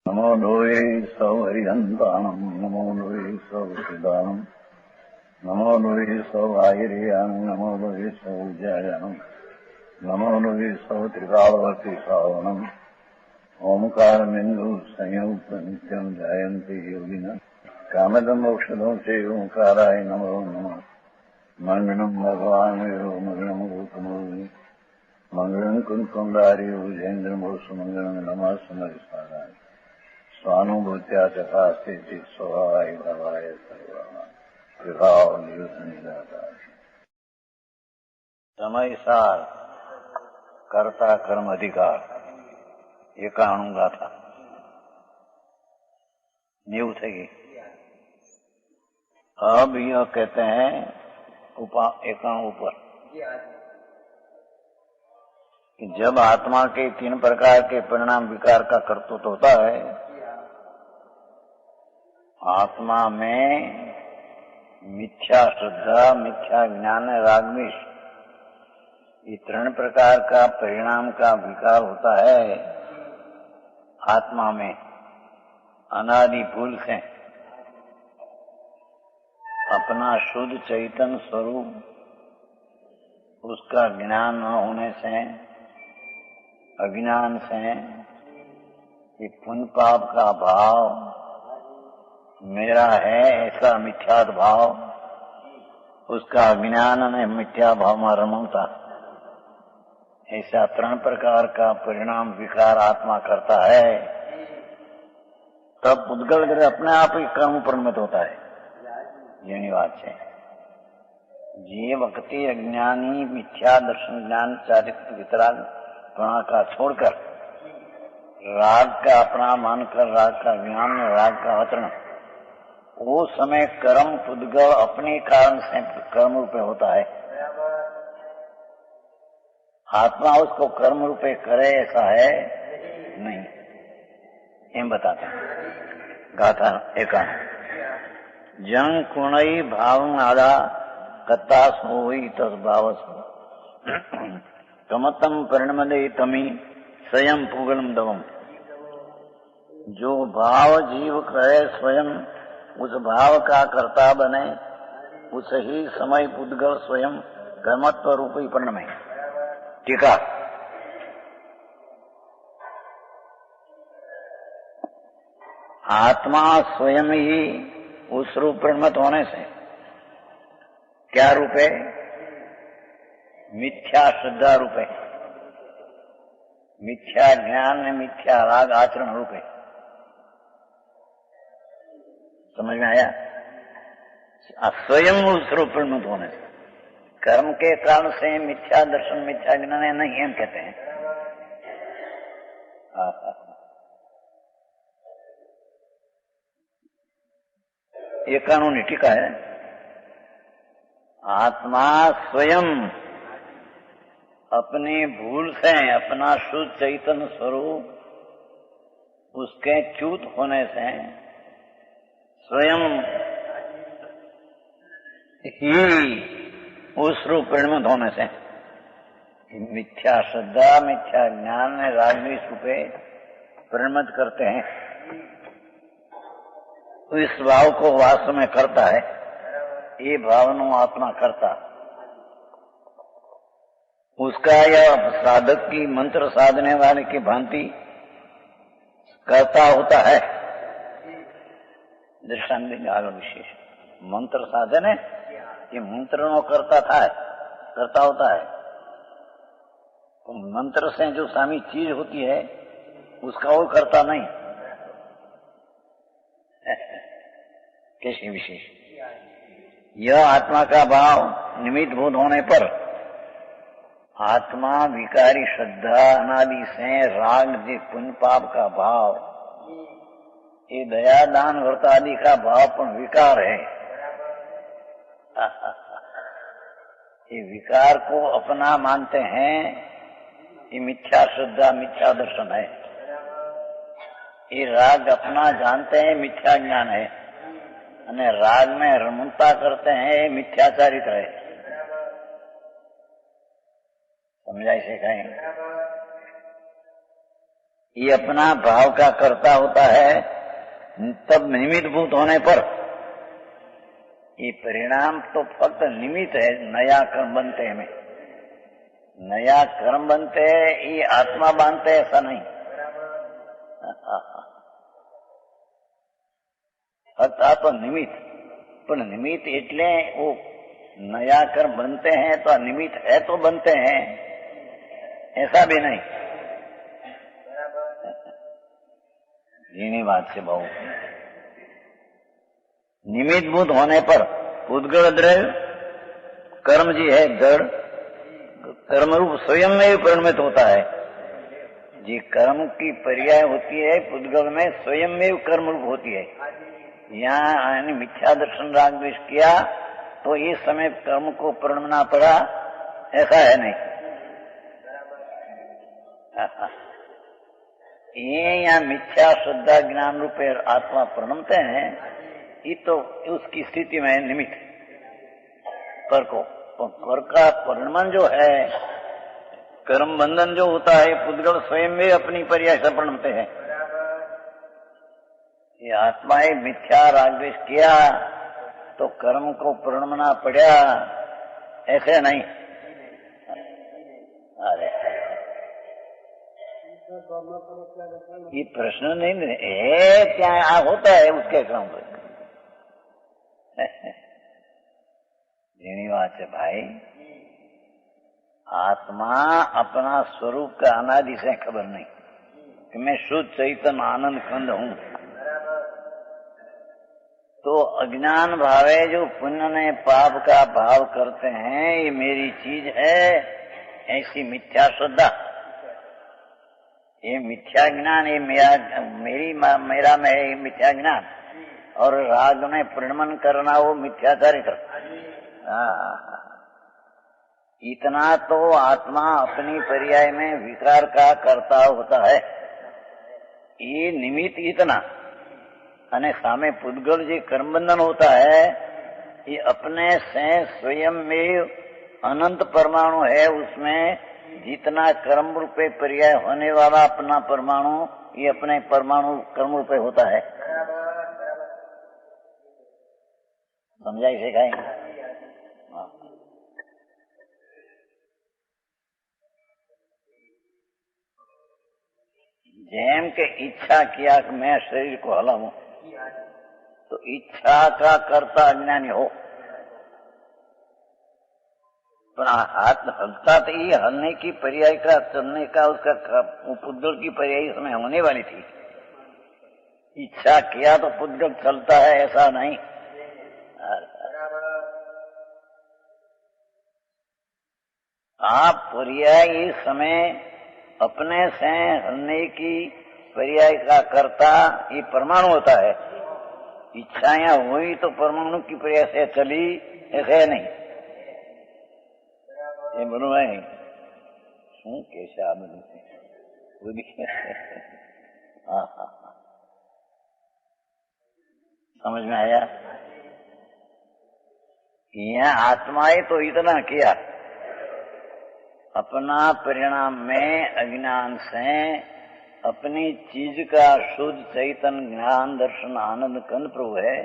नमो लोये सौहरिहन्ताणम् नमो लोये सौहृदानम् नमो लोये सौभागिर्यानम् नमो लोये सौज्यायानम् नमो लोये सौत्रिकालवर्ति सावनम् ओंकारमिन्दु संयुक्त नित्यम् जायन्ति योगिनः कामदम् औषधम् च ओंकाराय नमो नमः मङ्गलम् भगवान् विरो मङ्गलम् गौतमोऽग्नि मङ्गलम् कुन्कुण्डारि भुजेन्द्रमोसुमङ्गलम् नमः समरिसाराय स्वानुभूत्या चकास्ते स्वभावाय भवाय सर्वभाव निदाताय समय सार कर्ता कर्म अधिकार ये कहूंगा था न्यू थे। अब यह कहते हैं एकांग ऊपर कि जब आत्मा के 3 प्रकार के परिणाम विकार का कर्तृत्व होता है, आत्मा में मिथ्या श्रद्धा, मिथ्या ज्ञान, रागद्वेष, ये 3 प्रकार का परिणाम का विकार होता है। आत्मा में अनादि पुरुष से अपना शुद्ध चैतन्य स्वरूप उसका ज्ञान न होने से, अज्ञान से, ये पुण्य पाप का भाव मेरा है ऐसा मिथ्यात भाव, उसका अज्ञान में मिथ्या भाव में रमता, ऐसा 3 प्रकार का परिणाम विकार आत्मा करता है। तब उद्गल कर अपने आप ही कर्म परिणत होता है। यही बात है। ये वक्ति अज्ञानी मिथ्या दर्शन ज्ञान चारित्र वितराग गुणा का छोड़कर राग का अपना मानकर राग का ज्ञान, राग का आचरण, वो समय कर्म पुद्गल अपने कारण से कर्म रूपे होता है। आत्मा उसको कर्म रूपे करे ऐसा है नहीं। एम बताते हैं गाथा एकांग जंग कुणई भाव आदा कत्ता सोई तस भावस कमतम परिणमदे तमी स्वयं पुगलम दवम। जो भाव जीव करे स्वयं उस भाव का कर्ता बने, उस ही समय पुद्गल स्वयं कर्मत्व रूपी परिणमे। टीका आत्मा स्वयं ही उस रूप परिणत होने से क्या रूप है? मिथ्या श्रद्धा रूप है, मिथ्या ज्ञान में मिथ्या राग आचरण रूप है। समझ में आया? स्वयं उस रूप परिणत होने से, कर्म के कारण से मिथ्या दर्शन मिथ्या ज्ञान नहीं हम कहते हैं। ये कानूनी टीका है। आत्मा स्वयं अपनी भूल से अपना शुद्ध चैतन्य स्वरूप उसके च्युत होने से स्वयं ही उस रूप परिणत होने से मिथ्या श्रद्धा, मिथ्या ज्ञान, रागद्वेष रूपे परिणत करते हैं। तो इस भाव को वास्तव में करता है, ये भावना आत्मा करता। उसका यह साधक की मंत्र साधने वाले की भांति करता होता है। दृष्टांत आगे विशेष मंत्र साधन है, ये मंत्र नो करता होता है। तो मंत्र से जो सामी चीज होती है उसका वो करता नहीं। कैसे विशेष यह आत्मा का भाव निमित्त बोध होने पर आत्मा विकारी श्रद्धा अनादि से राग जे पुण्य पाप का भाव, ये दया दान व्रत आदि का भाव पण विकार है। ये विकार को अपना मानते हैं, ये मिथ्या श्रद्धा मिथ्या दर्शन है। ये राग अपना जानते हैं, मिथ्या ज्ञान है, અને राग में रमणता करते हैं, मिथ्याचारित्र है। समझाई से कहीं ये अपना भाव का कर्ता होता है तब निमित्त भूत होने पर। ये परिणाम तो फक्त निमित्त है, नया कर्म बनते हैं, नया कर्म बनते हैं, ये आत्मा बांधते ऐसा नहीं। फक्त आप निमित्त, पर निमित्त એટલે वो नया कर्म बनते हैं तो निमित्त है तो बनते हैं, ऐसा भी नहीं। जीनी बात से बहु निमित्तभूत होने पर उद्गल द्रव्य कर्म जी है, जड़ कर्म रूप स्वयं में ही परिणमित होता है। जी कर्म की पर्याय होती है पुद्गल में, स्वयं में कर्म रूप होती है। यहाँ मिथ्या दर्शन राग द्वेष किया तो इस समय कर्म को प्रणमना पड़ा, ऐसा है नहीं। ये यहाँ मिथ्या श्रद्धा ज्ञान रूपे आत्मा प्रणमते हैं, ये तो उसकी स्थिति में निमित्त पर को कर का परिणमन जो है, कर्म बंधन जो होता है, पुद्गल स्वयं में अपनी पर्याय से प्रणमते हैं। ये आत्माएं मिथ्या रागद्वेष किया तो कर्म को प्रणमना पड़ा, ऐसे नहीं। अरे ये प्रश्न नहीं है, क्या होता है उसके क्रम पर। बात है भाई, आत्मा अपना स्वरूप का अनादि से खबर नहीं कि मैं शुद्ध चैतन्य आनंद खंड हूं। तो अज्ञान भावे जो पुण्य ने पाप का भाव करते हैं, ये मेरी चीज है, ऐसी मिथ्या श्रद्धा, ये मिथ्या ज्ञान, ये मेरा में है, ये मिथ्या ज्ञान। और राग में प्रणमन करना वो मिथ्या चरित्र। इतना तो आत्मा अपनी पर्याय में विकार का कर्ता होता है, ये निमित्त इतना। अने सामे पुद्गल जो कर्मबंधन होता है, ये अपने से स्वयं में अनंत परमाणु है, उसमें जितना कर्म रूपे पर्याय होने वाला अपना परमाणु, ये अपने परमाणु कर्म रूपे होता है। समझाई सिखाएंगे। जेम के इच्छा किया कि मैं शरीर को हलाऊं, तो इच्छा का कर्ता अज्ञानी हो, पर हाथ हलता तो ये हलने की पर्याय का, चलने का, उसका पुद्गल की पर्याय इसमें होने वाली थी। इच्छा किया तो पुद्गल चलता है, ऐसा नहीं। आप पर्याय इस समय अपने से हलने की पर्याय का कर्ता ये परमाणु होता है। इच्छाएं हुई तो परमाणु की पर्याय से चली, ऐसे नहीं। ये बोलो भाई शू कैसे आ हाँ, समझ में आया। यह आत्माएं तो इतना किया, अपना परिणाम में अज्ञान से अपनी चीज का शुद्ध चैतन्य ज्ञान दर्शन आनंद कंद प्रभु है,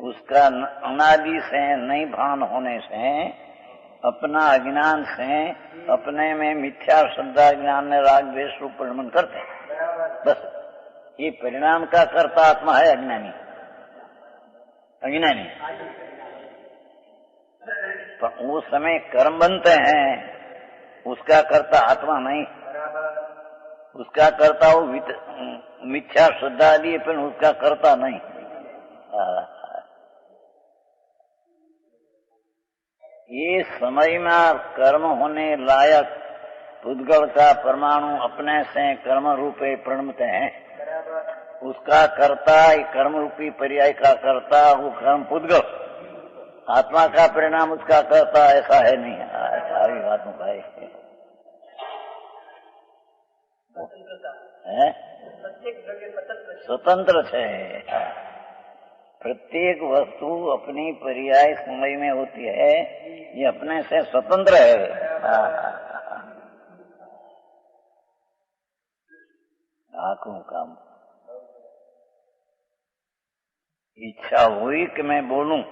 उसका अनादि से नहीं भान होने से, अपना अज्ञान से अपने में मिथ्या श्रद्धा ज्ञान में राग द्वेष रूप परिणमन करते। बस ये परिणाम का कर्ता आत्मा है अज्ञानी। पर उस समय कर्म बनते हैं, उसका कर्ता आत्मा नहीं, उसका कर्ता वो मिथ्या श्रद्धा दिए, फिर उसका कर्ता नहीं। ये समय में कर्म होने लायक पुद्गल का परमाणु अपने से कर्म रूपे प्रणमते हैं, उसका कर्ता कर्म रूपी पर्याय का कर्ता वो कर्म पुद्गल, आत्मा का परिणाम उसका कर्ता ऐसा है नहीं। सारी बातों का है स्वतंत्र है। प्रत्येक वस्तु अपनी पर्याय समय में होती है, ये अपने से स्वतंत्र है। आखिर काम। इच्छा हुई कि मैं बोलूं,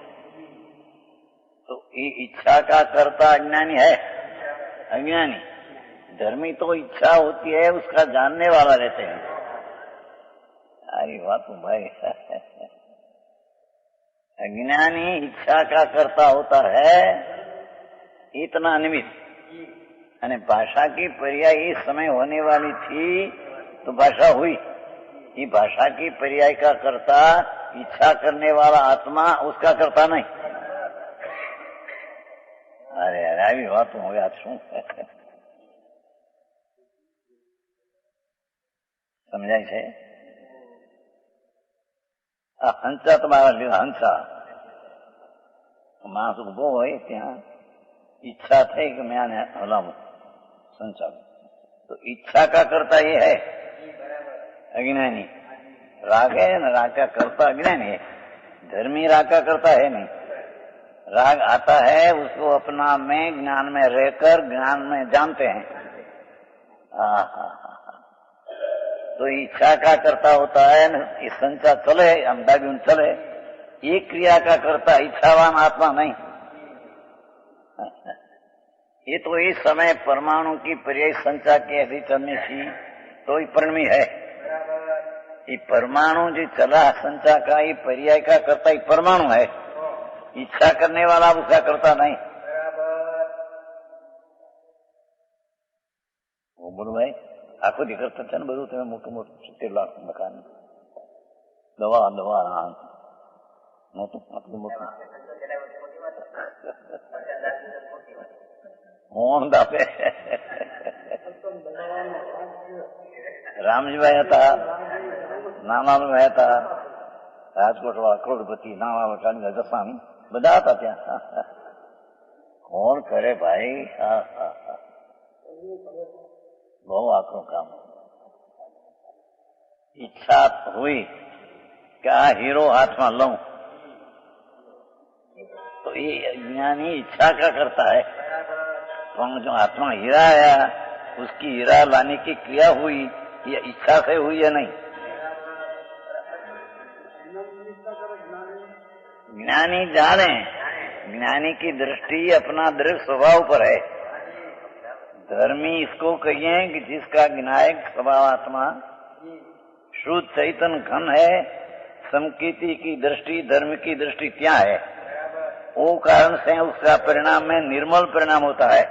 तो ये इच्छा का कर्ता अज्ञानी है, अज्ञानी। धर्मी तो इच्छा होती है, उसका जानने वाला रहते हैं। अरे वाह तुम भाई। अज्ञानी इच्छा का कर्ता होता है, इतना निमित्त। यानी भाषा की पर्याय इस समय होने वाली थी तो भाषा हुई। ये भाषा की पर्याय का कर्ता इच्छा करने वाला आत्मा, उसका कर्ता नहीं। अरे अरे આવી વાત હું હવે શું સમજાય છે? આ હંસા તમારા લીધા, હંસા માણસ ઉભો હોય ત્યાં इच्छा थे कि मैं आने हलाऊं संसार, तो इच्छा का करता ये है अज्ञानी। राग है ना, राग का करता अज्ञानी है। धर्मी राग का करता है नहीं। राग आता है उसको अपना में ज्ञान में रहकर ज्ञान में जानते हैं। तो इच्छा का करता होता है न, इस संसार चले अमदाबी चले, ये क्रिया का करता इच्छावान आत्मा नहीं। ये तो इस समय परमाणु की पर्याय संचा के ऐसी चलने की तो ही परिणमी है। ये परमाणु जो चला संचा का, ये पर्याय का करता ही परमाणु है। इच्छा करने वाला उसका करता नहीं। वो बोलो भाई आखो दी करता है બધું તમે મોટું મોટું 70 લાખ મકાન દવા દવા મોટું આટલું મોટું મોહનદાસ રામજીભાઈ હતા, નાનાભાઈ હતા, રાજકોટ વાળા કરોડપતિ, નાના દસામી બધા હતા ત્યાં। કોણ કરે ભાઈ? બહુ આકરું કામ। ઈચ્છા हुई कि आ हीरो हाथ में लूं, तो ये ज्ञानी इच्छा का करता है। तो जो आत्मा हीरा आया, उसकी हीरा लाने की क्रिया हुई, ये इच्छा से हुई है नहीं। ज्ञानी जाने, ज्ञानी की दृष्टि अपना दृढ़ स्वभाव पर है। धर्मी इसको कहिए कि जिसका विनायक स्वभाव आत्मा शुद्ध चैतन्य घन है, समकीति की दृष्टि, धर्म की दृष्टि क्या है, वो कारण से उसका परिणाम में निर्मल परिणाम होता है।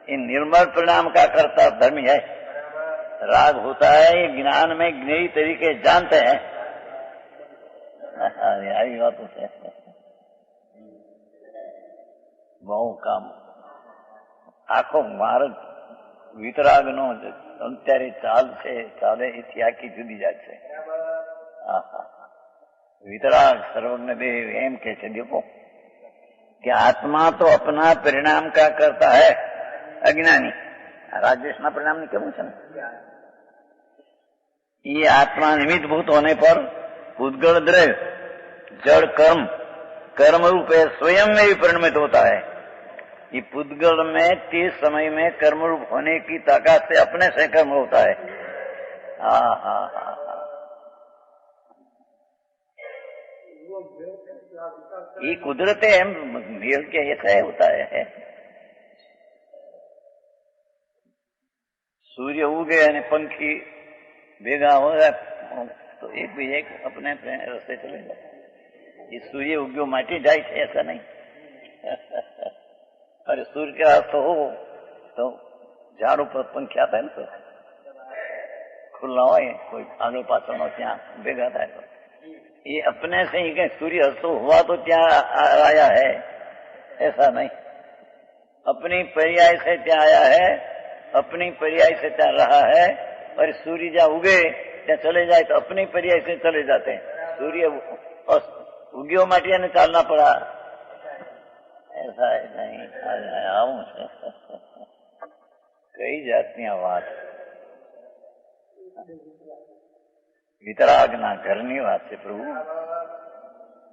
इन निर्मल परिणाम का कर्ता धर्मी है। राग होता है, ये ज्ञान में ज्ञेय तरीके जानते हैं। यही बात है। बहु काम આખો માર્ગ વિતરાગનો અત્યારે ચાલે એથી આખી જુદી જાત છે। વિતરાગ સર્વज्ञ देव એમ કે છે, देखो कि आत्मा तो अपना परिणाम का करता है, अज्ञानी राजेश ना परिणाम ने केवू है। ये आत्मा निमित्त भूत होने पर उद्गल द्रव्य जड़ कर्म कर्म रूप है, स्वयं में भी परिणमित होता है। ये पुद्गल में 30 समय में कर्म रूप होने की ताकत से अपने से कर्म होता है। ये कुदरत है, मेल के ऐसा होता है। सूर्य उगे અને पंखी भेगा हो जाए तो एक भी एक अपने अपने रास्ते चले जाए। ये सूर्य उग्यो माटी जाए ऐसा नहीं। अरे सूर्य का अस्त हो तो झाड़ू पर पंखी आता है ना, तो खुला हो कोई आगे पाछो नो त्या भेगा था। तो ये अपने से ही कहीं सूर्य अस्त हुआ तो क्या आया है, ऐसा नहीं। अपनी पर्याय से क्या आया है, अपनी पर्याय से क्या रहा है। और सूर्य जहाँ उगे ત્યાં चले जाए तो अपनी पर्याय से चले जाते हैं। सूर्य उग्यो माटिया ने चालना पड़ा, ऐसा नहीं। आऊं कई जाती बात वितरागना घरनी बात है प्रभु।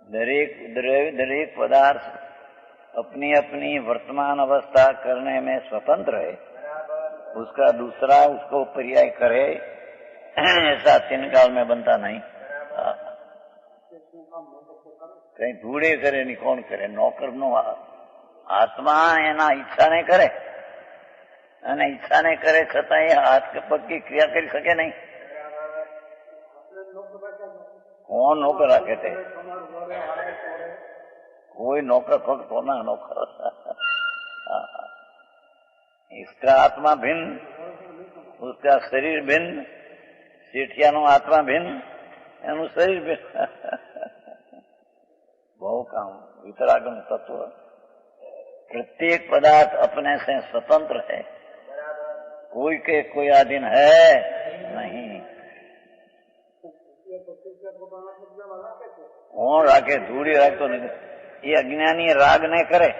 दरेक द्रव्य दरेक पदार्थ अपनी अपनी वर्तमान अवस्था करने में स्वतंत्र है। उसका दूसरा उसको पर्याय करे ऐसा 3 काल में बनता नहीं। કઈ ધૂળે કરે ની કોણ કરે? નોકર નો આત્મા એના ઈચ્છાને કરે, અને ઈચ્છાને કરે છતાં એ હાથ કે પગ की ક્રિયા કરી શકે નહીં. કોણ નોકર રાખે તે? कोई नौकर फक्त होना नौकर। इसका आत्मा भिन्न, उसका शरीर भिन्न, सेठियानो आत्मा भिन्न, एनु शरीर भिन्न। बहु काम वितरागम तत्व। प्रत्येक पदार्थ अपने से स्वतंत्र है, कोई के कोई अधीन है नहीं। कौन राखे? धूड़ी राखतो नहीं। ये अज्ञानी राग नहीं करे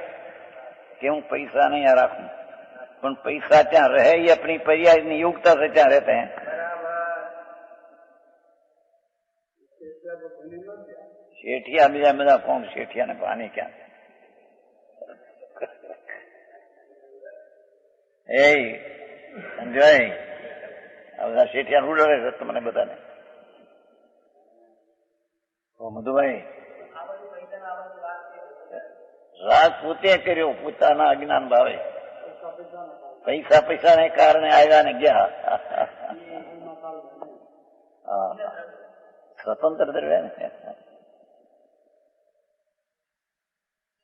कि हूँ पैसा नहीं राखू, पर पैसा त्या रहे ये अपनी पर्याय नियुक्ता से त्या रहते हैं। शेठिया बीजा બધા કોણ? શેઠિયા ને પાણી ક્યાં? એ સમજાય? આ બધા શેઠિયા ઉડે છે તમને બધાને. મધુભાઈ રાગ પોતે કર્યો પોતાના અજ્ઞાન ભાવે. પૈસા ને કારણે આવ્યા ને ગયા. स्वतंत्र द्रव्य ने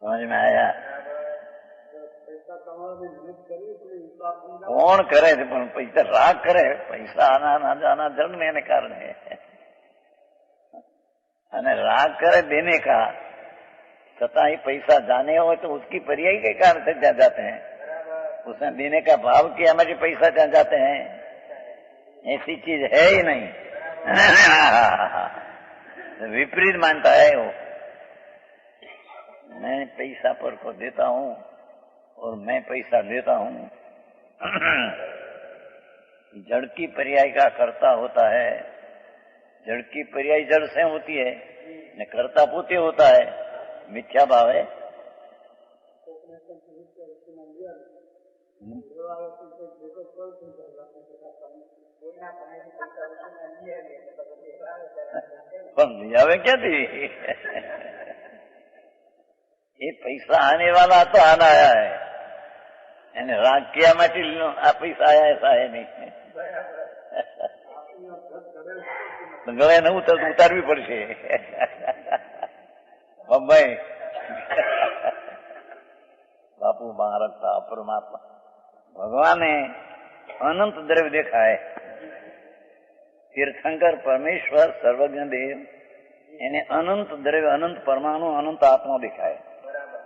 समझ में आया? कौन करे? पैसा राग करे, पैसा आना ना जाना जन्म ने कारण है। राग करे देने का, तथा ही पैसा जाने हो तो उसकी पर्याय के कारण से जा जाते हैं। उसने देने का भाव किया हमारे पैसा जा जाते हैं, ऐसी चीज है ही नहीं। विपरीत मानता है वो। मैं पैसा पर को देता हूँ और मैं पैसा लेता हूँ। जड़ की पर्याय का कर्ता होता है। जड़ की पर्याय जड़ से होती है, न कर्ता पोते होता है। मिथ्या भाव है। હવે ક્યાંથી? એ પૈસા आने वाला तो आना आया है, એને રાગ किया માટે આ પૈસા આયા ऐसा है नहीं। ગળે ન ઉતારવી પડશે બમ્બઈ। बापू महाराज था परमात्मा। भगवान ने अनंत द्रव्य देखा है। तीर्थंकर परमेश्वर सर्वज्ञ देव એને અનંત દ્રવ્ય, અનંત પરમાણુ, અનંત આત્મા દેખાય।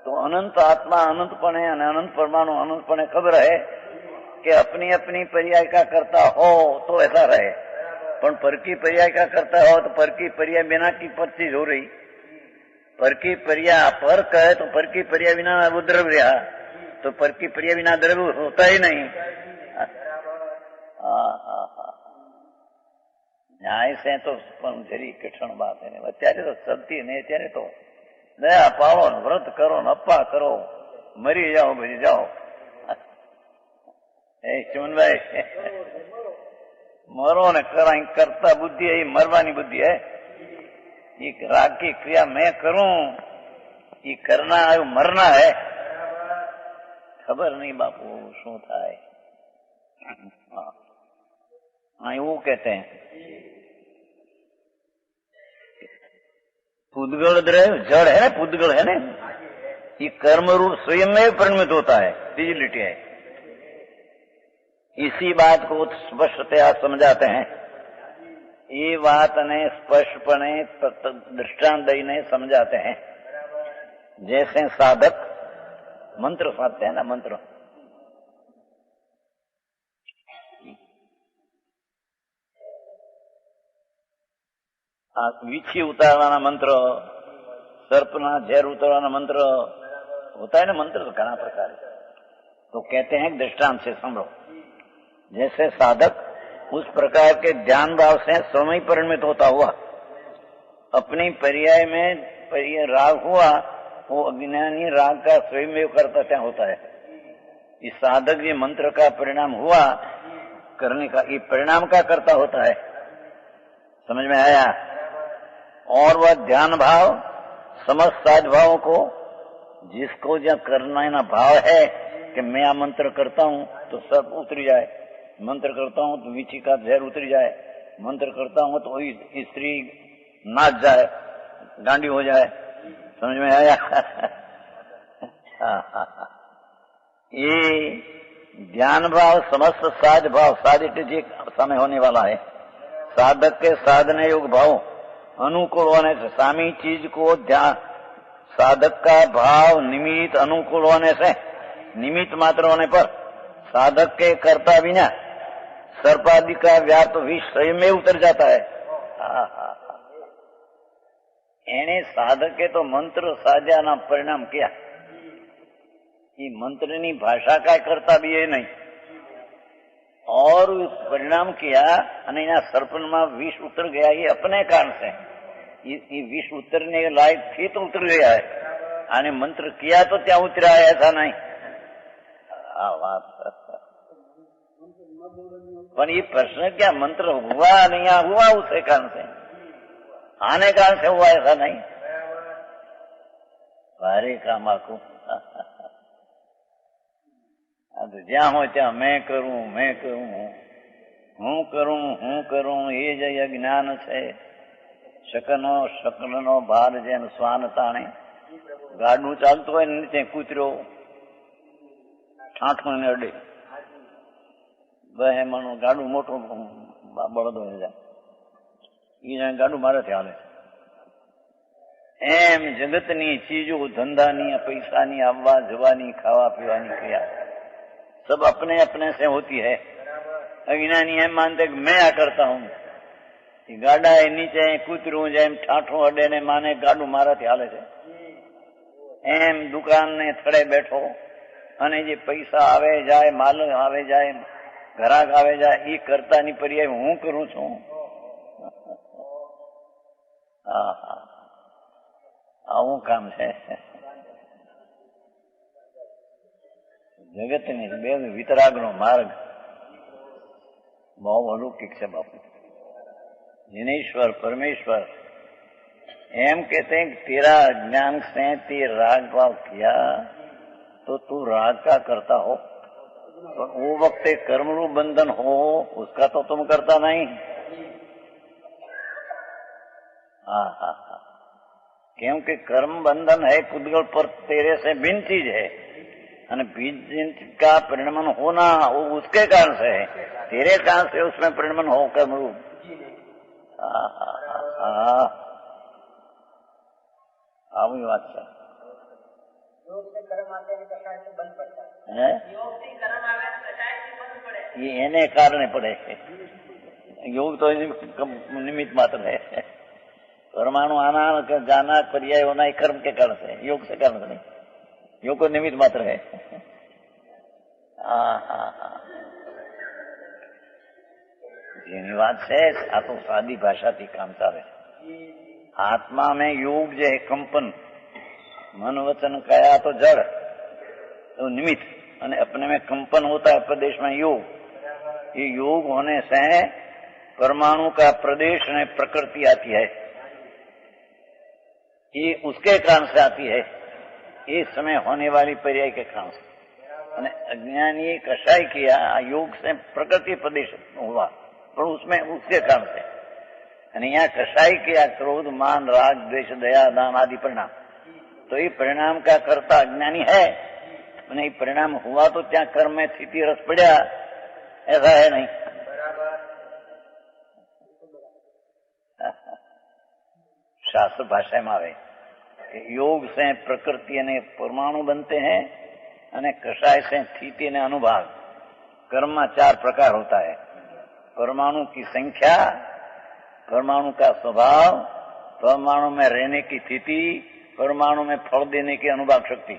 तो अनंत आत्मा अनंतपणे અને अनंत परमाणु अनंतपणे खबर है कि अपनी अपनी पर्याय का करता हो तो ऐसा रहे, पर पर की पर्याय का करता हो तो पर की पर्याय बिना की पर चीज हो रही। पर की पर्याय पर कहे तो पर की पर्याय बिना वो द्रव्य रहा, तो पर की पर्याय बिना द्रव्य होता ही नहीं। न्याय से तो जरी कठिन बात है। अत्यारे तो चलती नहीं, अत्यारे तो दया पाओ, व्रत करो, अप्पा करो, मरी जाओ भरी जाओ। चुमन भाई मरो ने करा करता बुद्धि है, मरवानी बुद्धि है। ये राग की क्रिया मैं करूं, ये करना है, मरना है। खबर नहीं बापू शू थाय। हाँ वो कहते हैं पुद्गल द्रव्य जड़ है ना, पुद्गल है ना, ये कर्म रूप स्वयं में परिणमित होता है, फिजिलिटी है। इसी बात को स्पष्टतया समझाते हैं। ये बात ने स्पष्टपणे दृष्टांत दईने समझाते हैं। जैसे साधक मंत्र साधते हैं ना, मंत्र વીછી ઉતારવાના મંત્ર, સર્પના ઝેર ઉતારવાના મંત્ર होता है ना। मंत्र तो घना प्रकार है। तो कहते हैं दृष्टांत से समझो। जैसे साधक उस प्रकार के ध्यान भाव से स्वयं परिणमित होता हुआ अपनी पर्याय में राग हुआ, वो अज्ञानी राग का स्वयं करता क्या होता है। इस साधक ये मंत्र का परिणाम हुआ करने का, ये परिणाम का करता होता है। समझ में आया? और वह ध्यान भाव समस्त साध भावों को, जिसको जब करना ना भाव है कि मैं आ मंत्र करता हूं तो सब उतर जाए, मंत्र करता हूं तो विची का जहर उतर जाए, मंत्र करता हूं तो स्त्री नाच जाए, गांडी हो जाए। समझ में आया? ये ध्यान भाव समस्त साध भाव, साध जी समय होने वाला है। साधक के साधन योग भाव अनुकूल होने से, सामी चीज को ध्यान, साधक का भाव निमित्त अनुकूल होने से, निमित्त मात्र होने पर साधक के कर्ता बिना सर्पादि का व्याप्त विष स्वयं में उतर जाता है। एने साधके तो मंत्र साध्या ना परिणाम किया, ये मंत्र नी भाषा का करता भी है नहीं, और परिणाम किया અને એના સર્પમાં વિષ ઉતર गया, ये अपने कारण से। ये विष उतरने के लायक थी तो उतर गया है, અને मंत्र किया तो क्या उतरा है, ऐसा नहीं। पर ये प्रश्न क्या मंत्र हुआ नहीं हुआ उसके कारण से, आने कारण से हुआ, ऐसा नहीं। भारी काम आखू જ્યાં હોય ત્યાં मैं કરું, હું કરું એ જ અજ્ઞાન છે। શકનનો ભાર જેમ શ્વાન તાણે, ગાડું ચાલતું હોય નીચે કૂતરો ઠાઠું ને અડે, બહેમણું ગાડું મોટું બળદો જાય, એ ગાડું મારાથી હાલે। એમ જગતની ચીજો, ધંધાની, પૈસાની, આવવા જવાની, ખાવા પીવાની ક્રિયા सब अपने अपने से होती है। अज्ञानी एम मानते कि मैं आ करता हूं, गाडा है नीचे कूतरू जेम ठाठो अडे ने माने गाडू माराथी हाले छे, एम दुकान ने थड़े बैठो अने जे पैसा आवे जाए, माल आवे जाए, ग्राहक आवे जाए, ई करता नी पर्याय हूं करूं छू। आवुं काम छे જગતની બે વિતરાગનો માર્ગ બહુ અલૌકિક છે બાપુ। जिनेश्वर परमेश्वर एम कहते हैं कि तेरा ज्ञान से ते राग भाव किया तो तू राग का करता हो, पर वो वक्त कर्मरूप बंधन हो उसका तो तुम करता नहीं। क्योंकि कर्म बंधन है पुद्गल पर तेरे से भिन्न चीज है, बीज का परिणमन होना वो उसके कारण से है, तेरे कारण से उसमें परिणमन हो कर्मरूप। આવી વાત છે। ये એને કારણે પડે, योग तो निमित्त मात्र है। परमाणु आना जाना पर्याय होना ही कर्म के कारण से, योग से कारण नहीं, योग को निमित्त मात्र है। જેની વાત છે આ તો સાદી ભાષાથી કામ ચાલે છે। આત્મા में योग जो है कंपन, मन वचन कया तो जड़ तो निमित्त, અને अपने में कंपन होता है प्रदेश में योग। ये योग होने से परमाणु का प्रदेश में प्रकृति आती है, ये उसके कारण से आती है, इस समय होने वाली पर्याय के कारण से। अज्ञानी कषाय किया योग से प्रकृति प्रदेश हुआ, पर उसमें उसके कारण से। यहाँ कषाय किया क्रोध मान राग द्वेष दया दान आदि परिणाम, तो ये परिणाम का कर्ता अज्ञानी है। ये परिणाम हुआ तो क्या कर्म में स्थिति रस पड़ा, ऐसा है नहीं। शास्त्र भाषा में आवे योग से प्रकृति ने परमाणु बनते हैं, અને कषाय से स्थिति ने अनुभाग। कर्म में 4 प्रकार होता है, परमाणु की संख्या, परमाणु का स्वभाव, परमाणु में रहने की स्थिति, परमाणु में फल देने की अनुभाग शक्ति।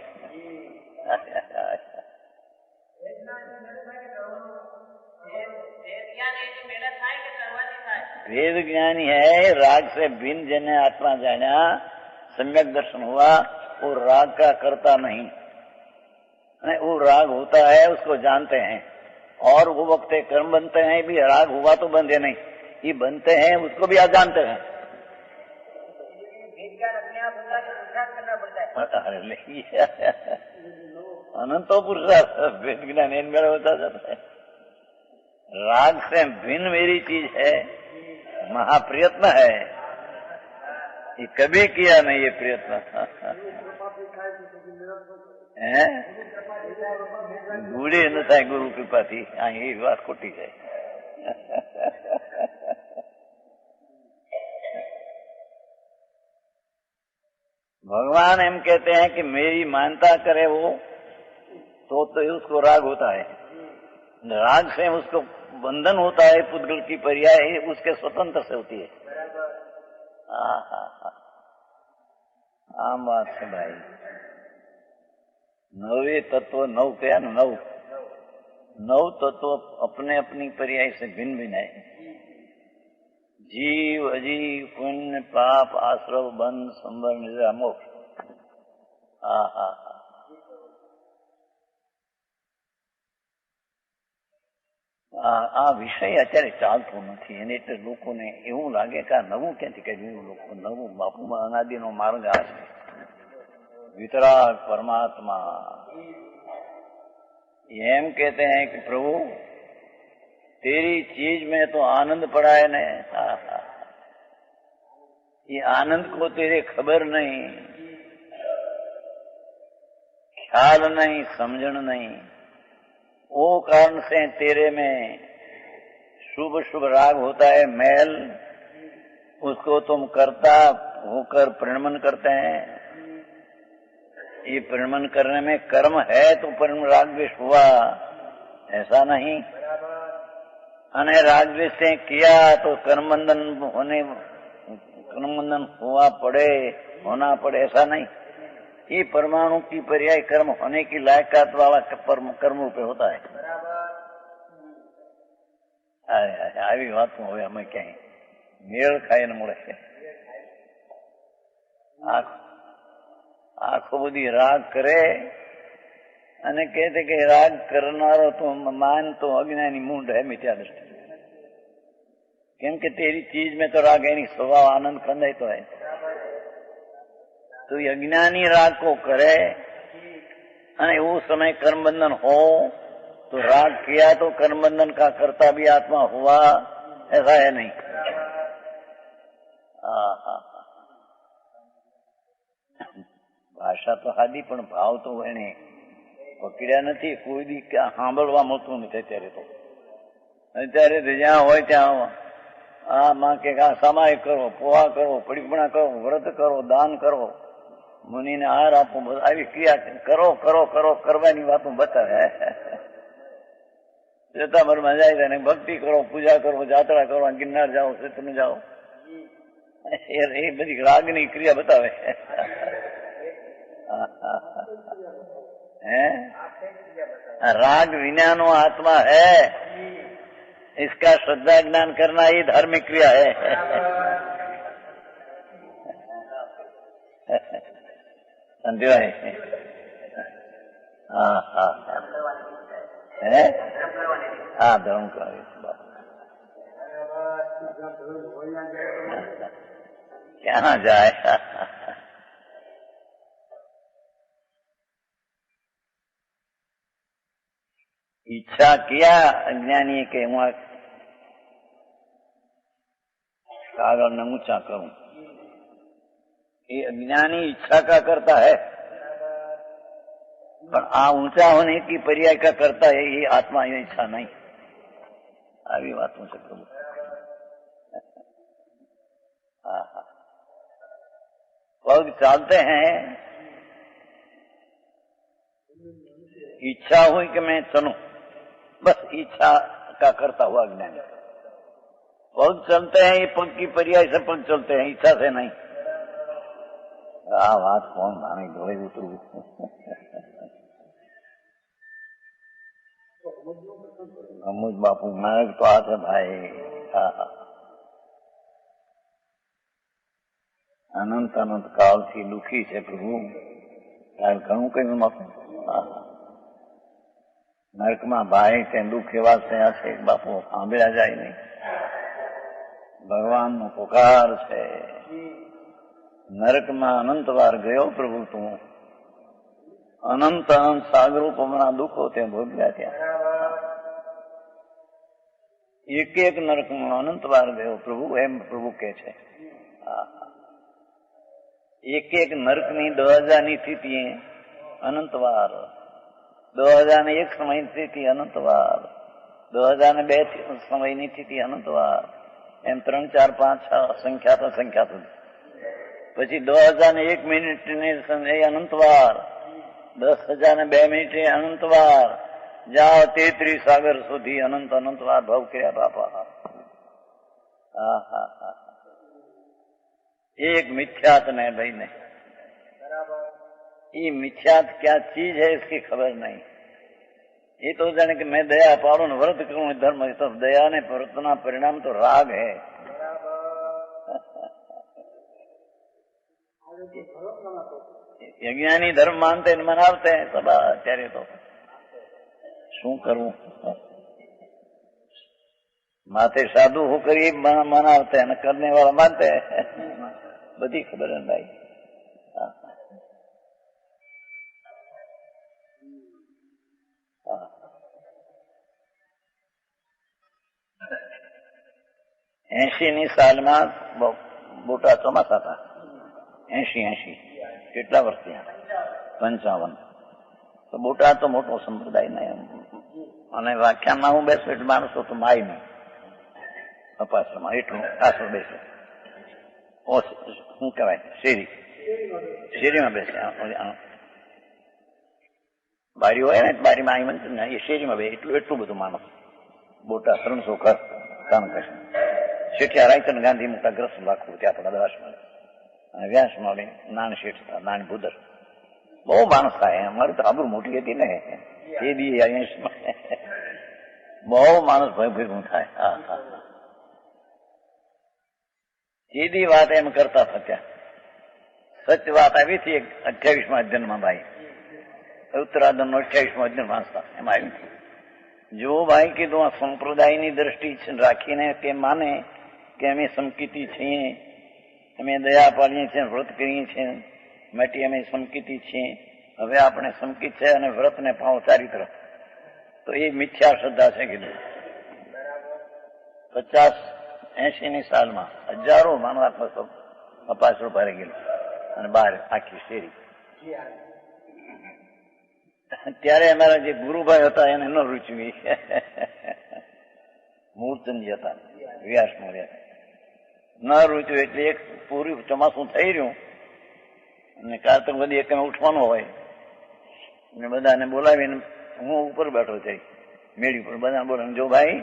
वेद ज्ञानी है, राग से भिन्न जिन्हें आत्मा जाना, सम्यक दर्शन हुआ, वो राग का करता नहीं, वो राग होता है उसको जानते हैं, और वो वक्त कर्म बनते हैं भी, राग हुआ तो बंधे नहीं, ये बनते हैं, उसको भी आप जानते हैं। अनंतो पुरुषार्थ भेद ज्ञान इन मेरा होता जाता है। राग से भिन्न मेरी चीज है, महाप्रयत्न है, ये कभी किया नहीं ये प्रयत्न है। गुड़े न था गुरु कृपा थी, ये बात खोटी है। भगवान एम कहते हैं कि मेरी मानता करे वो तो उसको राग होता है। राग से उसको बंधन होता है, पुद्गल की पर्याय उसके स्वतंत्र से होती है। आम बात है भाई। नवे तत्व नव क्या नव तत्व अपने अपनी पर्याय से भिन्न भिन्न है। जीव अजीव पुण्य पाप आश्रव बंध संबर निद्रा मोक्ष। આ વિષય અત્યારે ચાલતો નથી, એને એટલે લોકોને એવું લાગે કે આ નવું ક્યાંથી કર્યું, લોકો નવું બાપુમાં અનાદિનો માર્ગ આ છે, वितराग परमात्मा। एम कहते हैं कि प्रभु तेरी चीज में तो आनंद पड़ा है ने, ये आनंद को तेरे खबर नहीं, ख्याल नहीं, समझण नहीं, वो कारण से तेरे में शुभ शुभ राग होता है, मैल, उसको तुम कर्ता होकर प्रणमन करते हैं। ये प्रणमन करने में कर्म है तो प्रणम राग द्वेष हुआ, ऐसा नहीं। अने राग द्वेष से किया तो कर्म बंधन हुआ पड़े, होना पड़े, ऐसा नहीं। ये परमाणु की पर्याय कर्म होने की लायकात वाला कर्म रूपे होता है। આવી વાત હવે અમે ક્યાંય મેળ ખાઈને મળે છે। આખો બધી રાગ કરે અને કહે છે કે રાગ કરનારો તો માન તો અજ્ઞાની મૂંઢ है मिथ्या दृष्टि। કેમ કે तेरी चीज में तो राग है नहीं, स्वभाव आनंद कंदाई तो है। तो ये अज्ञानी राग को करे અને वो समय कर्म बंधन हो तो राग किया तो कर्म बंधन का कर्ता भी आत्मा हुआ, ऐसा है नहीं। ભાષા તો સાદી પણ ભાવ તો એને પકડ્યા નથી, કોઈ દી સાંભળવા મળતું નથી અત્યારે તો। અત્યારે જ્યાં હોય ત્યાં માં કે સમાય કરો, પોહા કરો, પડીપણા કરો, વ્રત કરો, દાન કરો, મુનિને આહાર આપો, આવી ક્રિયા કરો કરો કરો કરવાની વાતો બતાવે। જતા ભરમાં જાય તેને ભક્તિ કરો, પૂજા કરો, જાત્રા કરો, ગિરનાર જાઓ, ક્ષેત્ર જાઓ, એ બધી રાગની ક્રિયા બતાવે। राग विज्ञानो आत्मा है, इसका श्रद्धा ज्ञान करना ही धार्मिक क्रिया है। समझो है? हाँ धर्म का क्या जाए। ઈચ્છા કિયા અજ્ઞાની કે હું કાગળને ઊંચા કરું, ये अज्ञानी इच्छा का करता है, पर ऊंचा होने की पर्याय का करता है ये आत्मा, ये इच्छा नहीं। આવી વાતો છે પ્રભુ। पग चालते हैं, इच्छा हुई कि मैं चलूं, बस इच्छा का करता हुआ ज्ञानी। पग चलते हैं, ये पग की पर्याय से पग चलते हैं, इच्छा से नहीं। बात कौन माने जोड़े उतरू। अमुज बापू मार्ग तो आते भाई। अनंत अनंत काल थी दुखी છે પ્રભુ, તાર ઘણું કયું બાપુ। નરકમાં ભાઈ તે દુઃખ એવા થયા છે બાપુ, સાંભળ્યા જાય નહીં। ભગવાનનો પુકાર છે. નરકમાં અનંત વાર ગયો પ્રભુ તું, અનંત અનંત સાગરોપમના દુઃખો તે ભોગવ્યા ત્યાં. એક એક નરકમાં અનંત વાર ગયો પ્રભુ, એમ પ્રભુ કે છે. એક એક નરકની 10,000 ની સ્થિતિ અનંત વાર, 2001 સમયની સ્થિતિ અનંત વાર, 2002 સમયની સ્થિતિ અનંત વાર, એમ 3, 4, 5, 6 સંખ્યા પછી 10,001 મિનિટની સમય અનંત વાર, 10,002 મિનિટે અનંત વાર, જાઓ 33 સાગર સુધી અનંત અનંત વાર ભાવ કર્યા બાપા. एक मिथ्यात नहीं भाई नहीं, ये मिथ्यात क्या चीज है इसकी खबर नहीं. ये तो जाने कि मैं दया पालू व्रत करूं धर्म, तो दया ने व्रतना परिणाम तो राग है. यज्ञानी धर्म मानते मनावते हैं सब. અત્યારે તો શું કરવું, माथे साधु होकर ये मनाते हैं, करने वाला मानते हैं. बड़ी खबर है भाई. એંશીની સાલમાં મોટા ચોમાસા હતા. 80 કેટલા વર્ષ થયા? 55. તો બોટાદ તો મોટો સંપ્રદાય નહીં, અને વ્યાખ્યાનમાં હું બેસું એટલે માણસો તો માય નહીં અપાસમાં એટલું આસર બેસે. શું કહેવાય, શેરીમાં બેસે. બારી હોય ને બારીમાં આવી મંત્ર ને એ શેરીમાં બે એટલું બધું માણસ. બોટાદ 300 ઘર કામ કરશે. શેઠિયા રાયચંદ ગાંધી મોટા ગ્રસ્ત રાખવું ત્યાં આપણા દવાસમાં, અને વ્યાસમાં નાની શેઠ નાની ભૂદર બહુ માણસ થાય. અમારી તો આબરૂ મોટી હતી ને એ બી બહુ માણસ ભેગું થાય. સીધી વાત એમ કરતા થયા. સત્ય વાત આવી હતી 28મા અધ્યયનમાં ભાઈ, ઉત્તરાધન 28મો અધ્યયન વાંચતા એમાં આવી હતી. જો ભાઈ કીધું આ સંપ્રદાયની દ્રષ્ટિ રાખીને કે માને કે અમે સમકીતી છીએ, અમે દયા પાલીએ છીએ, વ્રત કરીએ છીએ, માટે અમે સમકીતી છીએ, હવે આપણે સમકીત છે અને વ્રતને પાવ ચારિત્ર, તો એ મિથ્યા શ્રદ્ધા છે. કીધું 50-80ની સાલમાં હજારો માનવાત્મક અપાસરો ભરી ગયેલું અને બહાર આખી શેરી. ત્યારે અમારા જે ગુરુભાઈ હતા એને ન રૂચવી, મૂળચંદજી હતા વ્યાસમાં રહ્યા, ન રૂચ્યું એટલે એક પૂરું ચોમાસું થઈ રહ્યું અને કારતક બધી એક ઉઠવાનું હોય અને બધાને બોલાવીને હું ઉપર બેઠો થઈ મેળી પર, બધા બોલે જો ભાઈ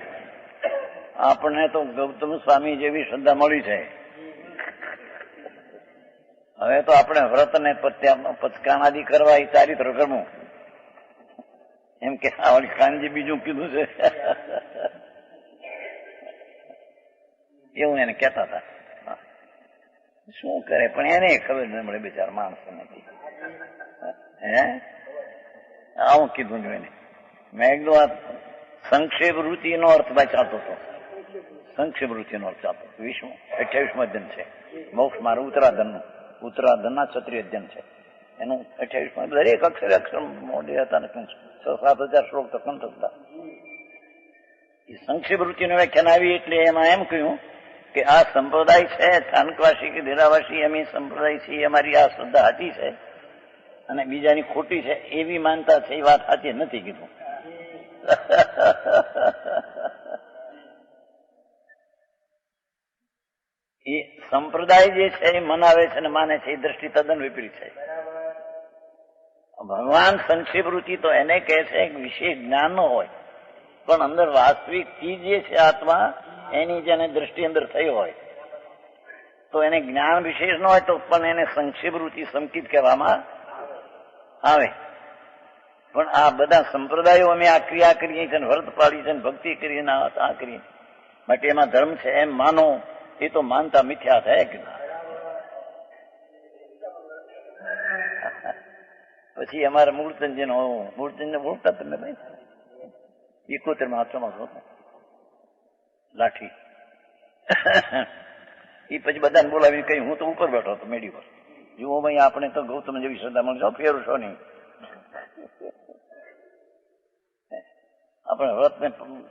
આપણને તો ગૌતમ સ્વામી જેવી શ્રદ્ધા મળી છે, હવે તો આપણે વ્રતને પચકાનાદિ કરવા એ ચારિત્ર કરવું, એમ કે આવડી કાનજી બીજું કીધું છે એવું એને કહેતા હતા. શું કરે પણ એને ખબર ન મળે બિચાર માણસો નથી. આવું કીધું જો એને. મેં એકદમ આ સંક્ષેપ રૂચિનો અર્થ ચાલતો હતો, સંક્ષેપ રૂચિનો અર્થ ચાલતો. 28મું અધ્યયન છે મોક્ષ મારું ઉત્તરાધનના ક્ષત્રિય અધ્યયન છે એનું 28માં દરેક અક્ષર મોઢે હતા ને 6-7 હજાર શ્લોક તો કંઠ હતા. એ સંક્ષેપ રૂચિનો વ્યાખ્યાન આવી એટલે એમાં એમ કહ્યું કે આ સંપ્રદાય છે સ્થાનકવાસી કે ડેરાવાસી, અમે સંપ્રદાય છીએ, અમારી આ શ્રદ્ધા સાચી છે અને બીજાની ખોટી છે એવી માનતા છે, એ વાત સાચી નથી. કીધું એ સંપ્રદાય જે છે એ મનાવે છે અને માને છે એ દ્રષ્ટિ તદ્દન વિપરીત છે. ભગવાન સંક્ષેપ રૂચિ તો એને કહે છે વિશેષ જ્ઞાન નો હોય પણ અંદર વાસ્તવિક ચીજ જે છે આત્મા એની જેને દ્રષ્ટિ અંદર થઈ હોય તો એને જ્ઞાન વિશેષ ન હોય તો પણ એને સંક્ષેપ રૂચિ સંકિત કહેવામાં આવે. પણ આ બધા સંપ્રદાયો અમે આ ક્રિયા કરીએ છીએ, વ્રત પાડીએ છીએ, ભક્તિ કરીએ, આ કરીએ માટે એમાં ધર્મ છે એમ માનો, એ તો માનતા મિથ્યા થાય. કે પછી અમારા મૂળચંદજી મૂળતા તમે ભાઈ 71માં ચોમાસું હતું, લાઠી એ પછી બધાને બોલાવીને કહ્યું હું તો ઉપર બેઠો હતો મેડી પર. જુઓ ભાઈ આપણે તો ગૌતમ જેવી શ્રદ્ધા મળશો ફેરશો નહીં. આપણે વ્રત ને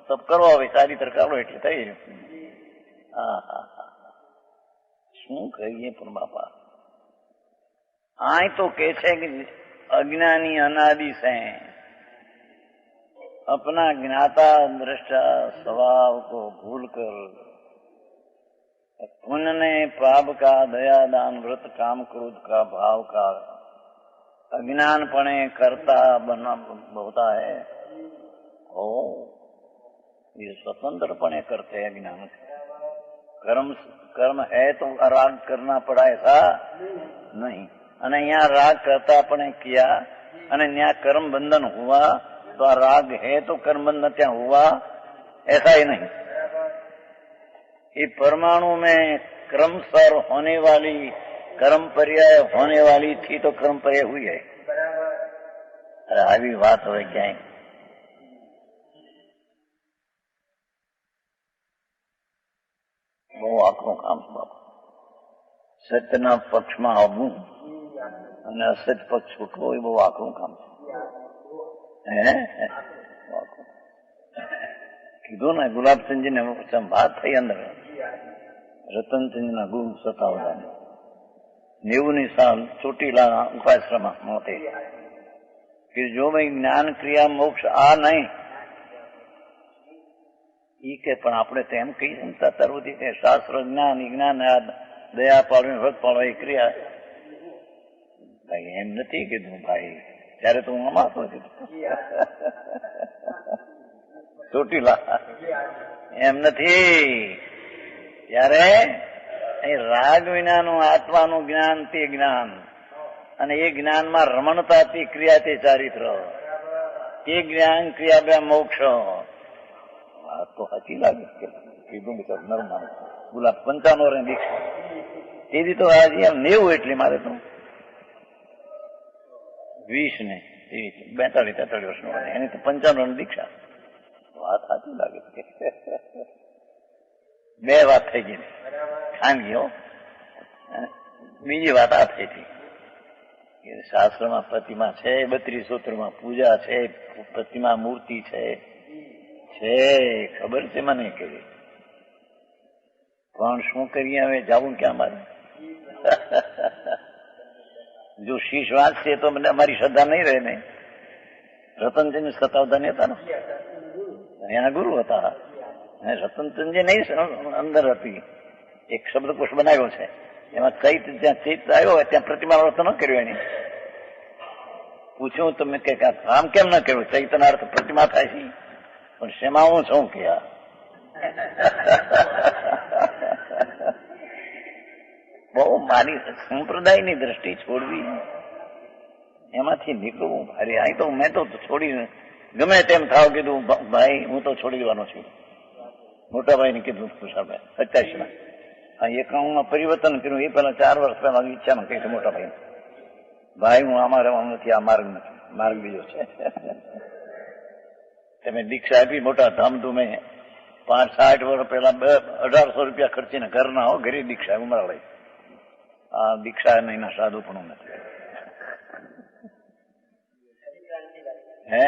તપ કરવા હોય સારી તર કરો એટલે થઈ રહ્યું. હા હા હા શું કહીએ પણ બાપા. આ તો કે છે કે अज्ञानी अनादि से अपना ज्ञाता दृष्टा स्वभाव को भूलकर पुण्य ने पाप का दया दान व्रत काम क्रोध का भाव का अज्ञानपणे करता बना होता है. ओ ये स्वतंत्रपणे करते हैं अज्ञान. कर्म है तो राग करना पड़ा ऐसा नहीं. અને यहाँ राग करता अपने किया અને यहाँ कर्म बंधन हुआ तो राग है तो कर्म बंधन क्या हुआ ऐसा ही नहीं. ये परमाणु में क्रमशर होने वाली कर्म पर्याय होने वाली थी तो कर्म पर्याय हुई है. अरे આવી વાત હોય ક્યાંય. બહુ આખું કામ છે બાપા. સત્યના પક્ષમાં આવવું અને અસત્ય પક્ષ છૂટવો એ બહુ આકરું કામ છે. કીધું ને ગુલાબચંદજી ને વાત થઈ અંદર રતનચંદ ના ગુરુ સતાવતા 90ની સાલ ચોટીલા ઉપાશ્રમ મોતે કે જો ભાઈ જ્ઞાન ક્રિયા મોક્ષ આ નહીં ઈ કે પણ આપણે તો એમ કહી શકતા તરવતી કે શાસ્ત્ર જ્ઞાન જ્ઞાન દયા પાડવી વ્રત પાડવા એ ક્રિયા. ભાઈ એમ નથી કીધું ભાઈ. ત્યારે તો હું અમાતો કીધું ચોટીલા એમ નથી. ત્યારે રાગ વિનાનું આત્માનું જ્ઞાન તે જ્ઞાન અને એ જ્ઞાનમાં રમણતા તે ક્રિયા તે ચારિત્ર તે જ્ઞાન ક્રિયા બે મોક્ષ. વાત તો સાચી લાગે કીધું નર્મા ગુલાબ 95 દીક્ષા તેથી તો આજે એમ 90 એટલી મારે તો 20 ને 42-43 વર્ષનો એની તો 95 દીક્ષા. વાત સાચી લાગે. બે વાત થઈ ગઈ ખાનગી. બીજી વાત આ થઈ હતી કે શાસ્ત્રમાં પ્રતિમા છે 32 સૂત્રમાં પૂજા છે પ્રતિમા મૂર્તિ છે ખબર છે મને કે પણ શું કરીએ હવે જવું ક્યાં મારે. જો શીશ વાંચશે તો મને અમારી શ્રદ્ધા નહીં રહે ને. રતનચંદ સતાવતા નહીં હતા ને એના ગુરુ હતા. રતનચંદજી નહીં અંદર હતી એક શબ્દકોશ બનાવ્યો છે એમાં ચૈત જ્યાં ચૈત આવ્યો ત્યાં પ્રતિમા અર્થ ન કર્યો. એની પૂછ્યું તમે કે આમ કેમ ન કર્યું. ચૈતના અર્થ પ્રતિમા થાય છે પણ શેમાં હું છું કે બહુ મારી સંપ્રદાયની દ્રષ્ટિ છોડવી એમાંથી નીકળવું ભારે. અહીં તો મેં તો છોડી ગમે તેમ થાવ કીધું ભાઈ હું તો છોડી દેવાનો છું. મોટા ભાઈને કીધું કુશાભાઈ 87 આ 91 પરિવર્તન કર્યું. એ પહેલા 4 વર્ષ પહેલા ઈચ્છામાં કહી મોટા ભાઈ હું આમાં રહેવાનું નથી. આ માર્ગ નથી. માર્ગ બીજો છે. તમે દીક્ષા આપી મોટા ધામધૂમે 5-60 વર્ષ પહેલા 1800 રૂપિયા ખર્ચીને ઘર ના હો ઘરે દીક્ષા ઉમરા લઈ. આ દીક્ષા એના સાધુ પણ નથી. હે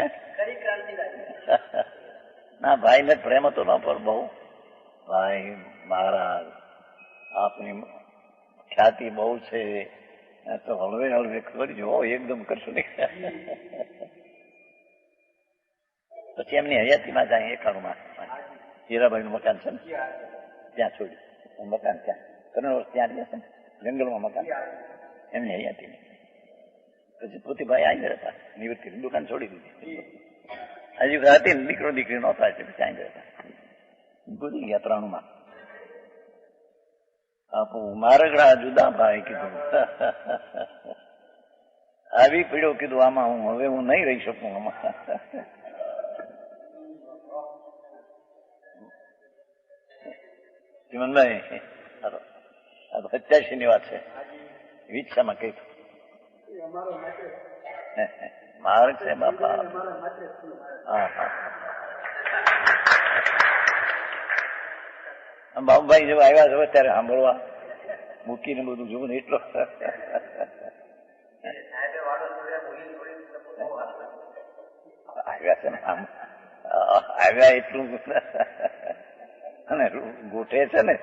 ના ભાઈ ને પ્રેમ હતો ના પર બહુ. ભાઈ મહારાજ આપની ખ્યાતિ બહુ છે તો હળવે હળવે કરજો એકદમ કરશો નહીં. પછી એમની હયાતીમાં જાય 91માં હીરાભાઈ નું મકાન છે ને ત્યાં છોડ્યું મકાન. ત્યાં 3 વર્ષ ત્યાં રહ્યા છે ને જંગલમાં મકાન એમની હયાતી. પછી પોતીભાઈ આવી હતા નિવૃત્તિ દુકાન છોડી દીધી. હજુ હતી ને દીકરો દીકરી નહોતા છે પછી આવી હતા ગુજરી ગયા 93માં. આપું મારગડા જુદા ભાઈ કીધું આવી પીડ્યો કીધું આમાં હવે હું નહીં રહી શકું આમાં. ચીમનભાઈ આ તો 87 ની વાત છે. વિચારમાં કઈ માર્ગ છે બાપા. હા હા બાબુભાઈ જેવા આવ્યા છે ત્યારે સાંભળવા મૂકીને બધું જોવું ને એટલો આવ્યા છે ને આમ આવ્યા એટલું અને ગોઠે છે ને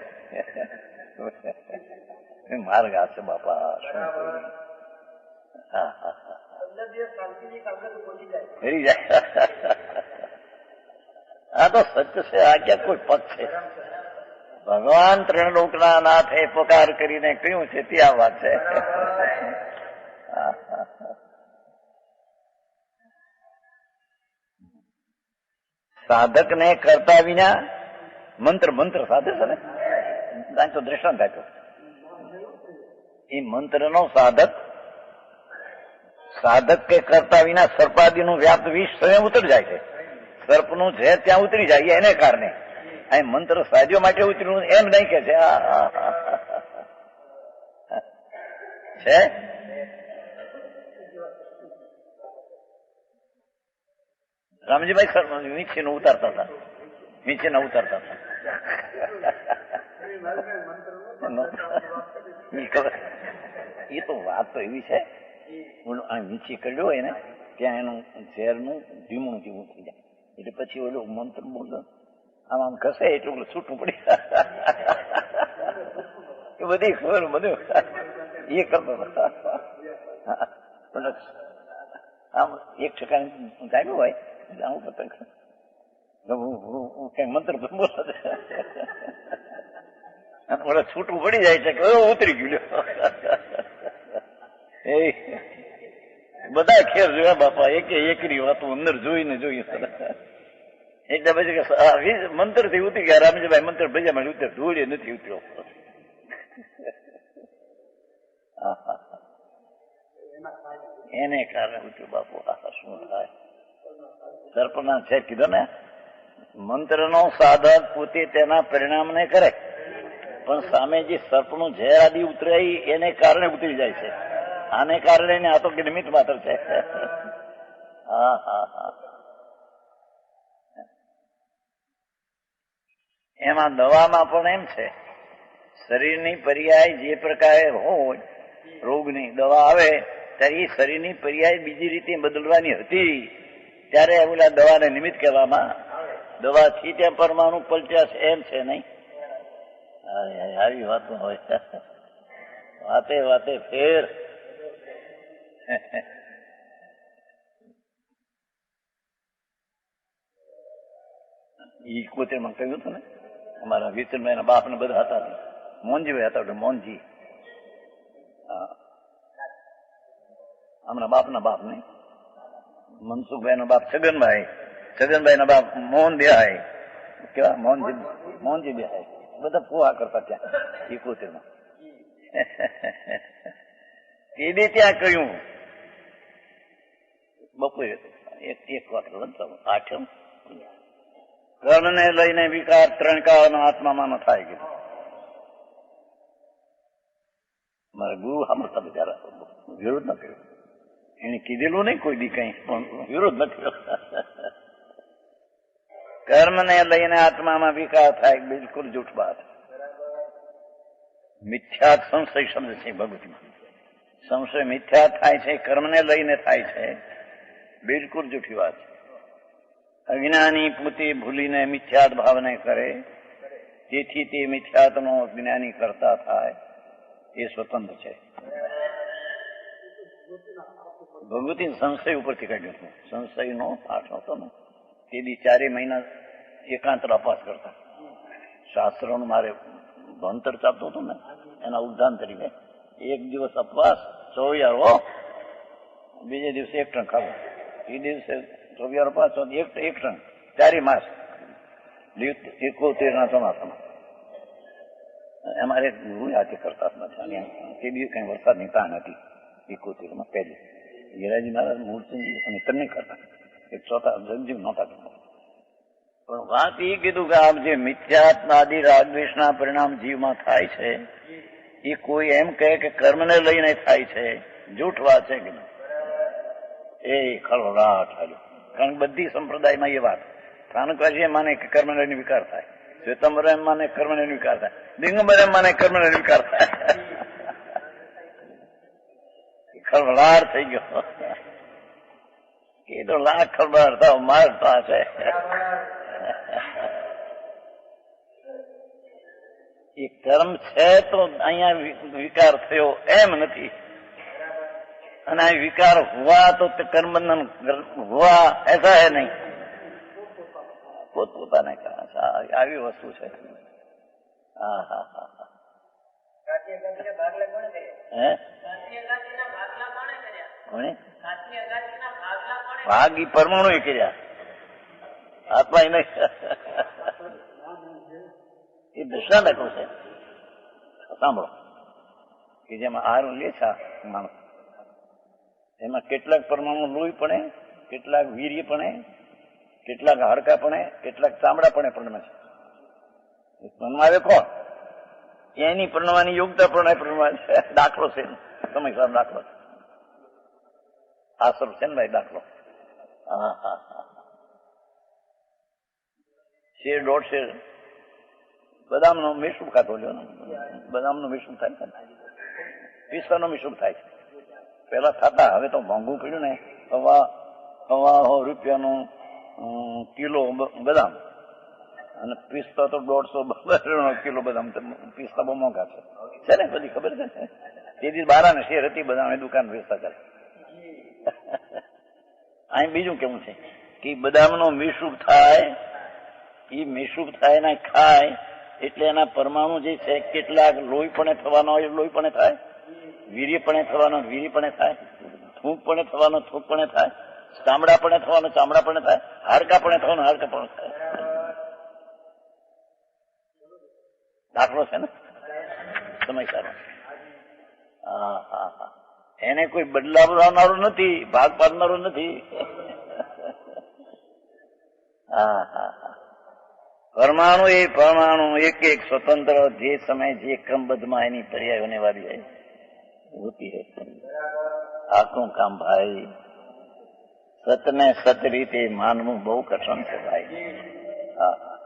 માર્ગ આ છે બાપા શું હા હા ફરી જાય આ તો સત્ય છે આ ક્યાં કોઈ પદ છે ભગવાન ત્રણ લોકના નાથે પોકાર કરીને કહ્યું છે ત્યાં વાત છે સાધક ને કરતા વિના મંત્ર સાધે છે ને તો દ્રષ્ટાંત આપ્યો એ મંત્ર નો સાધક કે કરતા વિના સર્પાદિનું વ્યાપ્ત વિષ સ્વયં ઉતરી જાય છે. સર્પનું છે ત્યાં ઉતરી જાય એને કારણે અહીં મંત્ર સાધ્યો માટે ઉતર્યું એમ નહીં કે છે છે રામજીભાઈ વીંછીને ઉતારતા હતા એ તો વાત તો એવી છે વીંછી કર્યો હોય ને ત્યાં એનું ઝેરનું ધીમું થઈ જાય એટલે પછી ઓલું મંત્ર બોલ આમ ઘસે એટલું છૂટું પડી એ બધી ખબર બધું એ કરતો આમ એક ઠેકાણે જાગ્યું હોય એટલે આવું કરતા કઈ મંત્ર બોલો ઓલા છૂટું પડી જાય છે કે ઉતરી ગયું એ બધા ખેર જોયા બાપા એકની વાતો અંદર જોઈને જોઈએ એટલે પછી મંત્ર થી ઉતરી ગયા રામજીભાઈ મંત્ર ભેજા માં ઉતર ધૂળે નથી ઉતર્યો એને કારણે ઉતર્યું બાપુ આ શું થાય સર્પના છે કીધો ને મંત્ર નો સાધક પોતે તેના પરિણામ ને કરે પણ સામે જે સર્પનું ઝેર આદિ ઉતરે એને કારણે ઉતરી જાય છે. આને કારણે આ તો નિમિત્ત માત્ર છે. એમાં દવામાં પણ એમ છે શરીરની પર્યાય જે પ્રકારે હોય રોગની દવા આવે ત્યારે એ શરીરની પર્યાય બીજી રીતે બદલવાની હતી ત્યારે ઓલા દવાને નિમિત્ત કહેવામાં દવા થી ત્યાં પરમાણુ પલટ્યા છે એમ છે નહીં. આવી વાતો હોય વાતે ફેર ઈ માં કહ્યું હતું ને અમારા વિચનભાઈ ના બાપ ને બધા હતા મોનજીભાઈ હતા મોનજી હમણાં બાપના બાપ ને મનસુખભાઈ ના બાપ છગનભાઈ ના બાપ મોહન બેહાય કેવા મોહનજી બેહાય બધા પોહા કરતા ત્યાં 71 માં એને ત્યાં કહ્યું બપોરે એક વાત આઠમ કર્ણને લઈને વિકાર ત્રણ કાળનો આત્મામાં ન થાય ગયું. મારા ગુરુ સાંભળતા બિચારા વિરોધ ન કર્યો. એને કીધેલું નહીં કોઈ દી કઈ વિરોધ ન કર્યો. કર્મને લઈને આત્મામાં વિકાર થાય બિલકુલ જૂઠ વાત. મિથ્યા સંશય શબ્દ છે ભગવતીમાં. સંશય મિથ્યા થાય છે કર્મને લઈને થાય છે બિલકુલ જૂઠી વાત છે. અજ્ઞાની પોતે ભૂલીને મિથ્યાત ભાવને કરે તેથી તે મિથ્યાતનો જ્ઞાની કરતા થાય એ સ્વતંત્ર છે. ભગવતી સંશય ઉપરથી કાઢ્યો હતો. સંશયનો પાઠ હતો ને તે દી 4 મહિના એકાંત અપાસ કરતા. શાસ્ત્રોનું મારે ભણતર ચાલતું હતું ને એના ઉદ્ધાન તરીકે એક દિવસ અપવાસ 24 બીજે દિવસે 1 ટન ખાવું. એ દિવસે 24 અપવાસ એક ટન 4 માસ 71 ચોમાસામાં અમારે ગુરુ હાથે કરતા નથી. તે દિવસ કઈ વરસાદની તાણ હતી 71 માં પહેલી ગિરાજી મહારાજ મૂર્તિ અને તમને કરતા એક ચોથા જગજીવ નહોતા કરતા. પણ વાત એ કીધું કે આમ જે મિથ્યાત્મા આદિ રાગદ્વેષના પરિણામ જીવમાં થાય છે એ કોઈ એમ કહે કે કર્મને લઈને થાય છે જૂઠ વાત છે કે એ ખળભળાટ હાલ્યો. કારણ કે બધી સંપ્રદાયમાં એ વાત સ્થાનકવાસી માને કે કર્મને લઈને વિકાર થાય, શ્વેતાંબર એમ માને કર્મને નિર્વિકાર થાય, દિગંબર એમ માને કર્મને નિર્વિકાર થાય. ખળભળાટ થઈ ગયો. એ તો લાખ ખળભળાટ થાવ મારતા છે. એ કર્મ છે તો અહીંયા વિકાર થયો એમ નથી, અને આ વિકાર હુआ તો કર્મ બંધન હુआ ऐसा है नहीं. પોતપોતાને કારણ છે આવી વસ્તુ છે. હા હા હા હા. ભાગ ઈ પરમાણુ એ કર્યા, આત્મા એ નહીં. એ દૃષ્ટાંત આટલું છે. સાંભળો કે જેમાં આહાર લે છે માણસ, એમાં કેટલાક પરમાણુ લોહી પડે, કેટલાક વીર્ય પડે, કેટલાક હાડકા પડે, કેટલાક ચામડા પડે પરણમે છે. પરણવાવે કોણ? એની પરણવાની યોગ્યતા પણ છે. દાખલો છે, સમય સાહેબ દાખલો આ સર છે ને ભાઈ દાખલો. હા હા હા. શેર 1.5 શેર બદામનો મિશ્ર ખાતો લ્યો ને, બદામનો મિશ્ર થાય છે, પિસ્તાનો મિશ્ર થાય છે. પેલા થતા, હવે તો મોંઘું પડ્યું ને, સવા રૂપિયાનું કિલો બદામ, અને પિસ્તા તો 150 કિલો બદામ. પિસ્તા બહુ મોંઘા છે ને, બધી ખબર છે ને. તેથી 12 શેર હતી બદામ દુકાન વેચતા કરે. અહીં બીજું કેવું છે કે બદામનો મિશ્રુપ થાય, એ મિશ્રુપ થાય ને ખાય એટલે એના પરમાણુ જે છે કેટલાક લોહી પણ થવાનો હોય લોહી પણ થાય, વીર્ય પણ થવાનો વીર્ય પણ થાય, થૂંક પણ થવાનો થૂંક પણ થાય, ચામડા પણ થવાનો ચામડા પણ થાય, હાડકા પણ થવાનું હાડકા પણ થાય. દાખલો છે ને, સમય સારો. હા હા હા. એને કોઈ બદલાવનારું નથી, ભાગ પાડનારું નથી. હા હા હા. પરમાણુ એ પરમાણુ એક એક સ્વતંત્ર જે સમય જે ક્રમબદ્ધમાં એની પર્યાયોને વાળી જાય હોતી है. આખું કામ ભાઈ સતને સત રીતે માનવું બહુ કઠણ છે ભાઈ. હા હા.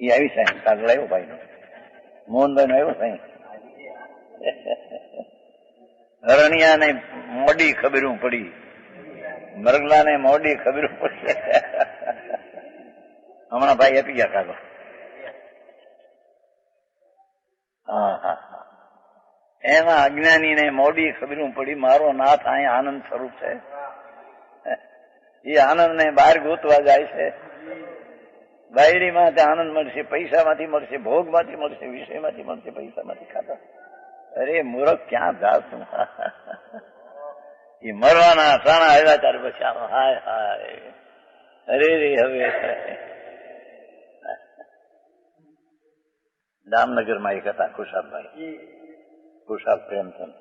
એ આવી સાહેબ કાગળ આવ્યો ભાઈ નો, મોહનભાઈ નો આવ્યો સાહેબ. હરણિયા ને મોડી ખબરું પડી, મરગલા ને મોડી ખબરું પડી. હમણાં ભાઈ આપી ગયા કાગળ. હા હા હા. એમાં અજ્ઞાની ને મોડી ખબરું પડી, મારો નાથ અહીંયા આનંદ સ્વરૂપ છે. એ આનંદ ને બહાર ગોતવા જાય છે. બાયડીમાં આનંદ મળશે, પૈસામાંથી મળશે, ભોગમાંથી મળશે, વિષયમાંથી મળશે, પૈસામાંથી ખાતા. અરે મૂર્ખ ક્યાં જાશું? એ મરવાના સાણા આવ્યા ત્યારે પછી આનો હાય હાય. અરે રે હવે દામનગરમાં એક હતા ખુશાલભાઈ, ખુશાલ પ્રેમચંદ.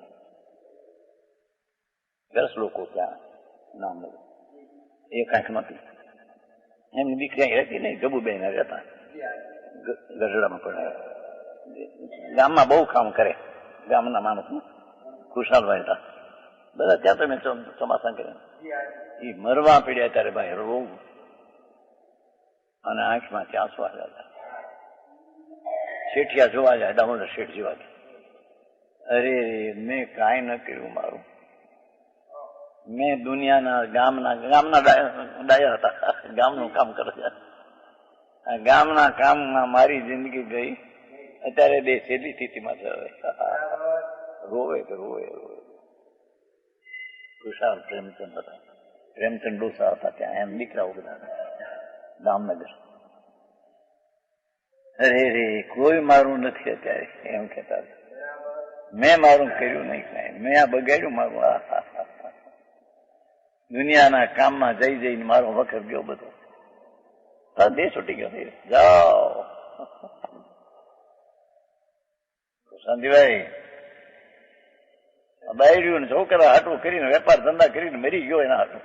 10 લોકો ત્યાં દામનગર. એ કાંઈક નહોતી. એમની દીકરી રહેતી નહીં, ગબુબેન રહેતા ગઢડામાં. પણ ગામમાં બહુ કામ કરે, ગામના માણસ ખુશાલભાઈ હતા બધા. ત્યાં તમે ચોમાસા કરે. એ મરવા પીડ્યા ત્યારે ભાઈ રોગ અને આંખમાંથી આંસુ આવ્યા હતા. શેઠિયા જોવા જાય, દામોદર શેઠ જોવા જાય. અરે મેં કાંઈ ન કર્યું મારું, મેં દુનિયાના ગામના ડાયા હતા, ગામનું કામ કરે છે. ગામના કામમાં મારી જિંદગી ગઈ. અત્યારે છેલ્લી સ્થિતિમાં છે. રોવે કે રોવે રોવે. ખુશાલ પ્રેમચંદ હતા, પ્રેમચંદ ડોસા હતા ત્યાં, એમ દીકરાઓ બધા દામનગર. અરે રે કોઈ મારું નથી અત્યારે એમ કહેતા. મેં મારું કર્યું નહીં કાંઈ, મેં આ બગાડ્યું મારું. દુનિયાના કામમાં જઈ જઈને મારો વખત ગયો બધો. દેશ છૂટી ગયો. જાઓ શાંતિભાઈ, બાયડ્યું છોકરા હાટું કરીને વેપાર ધંધા કરીને મરી ગયો એના હાટું.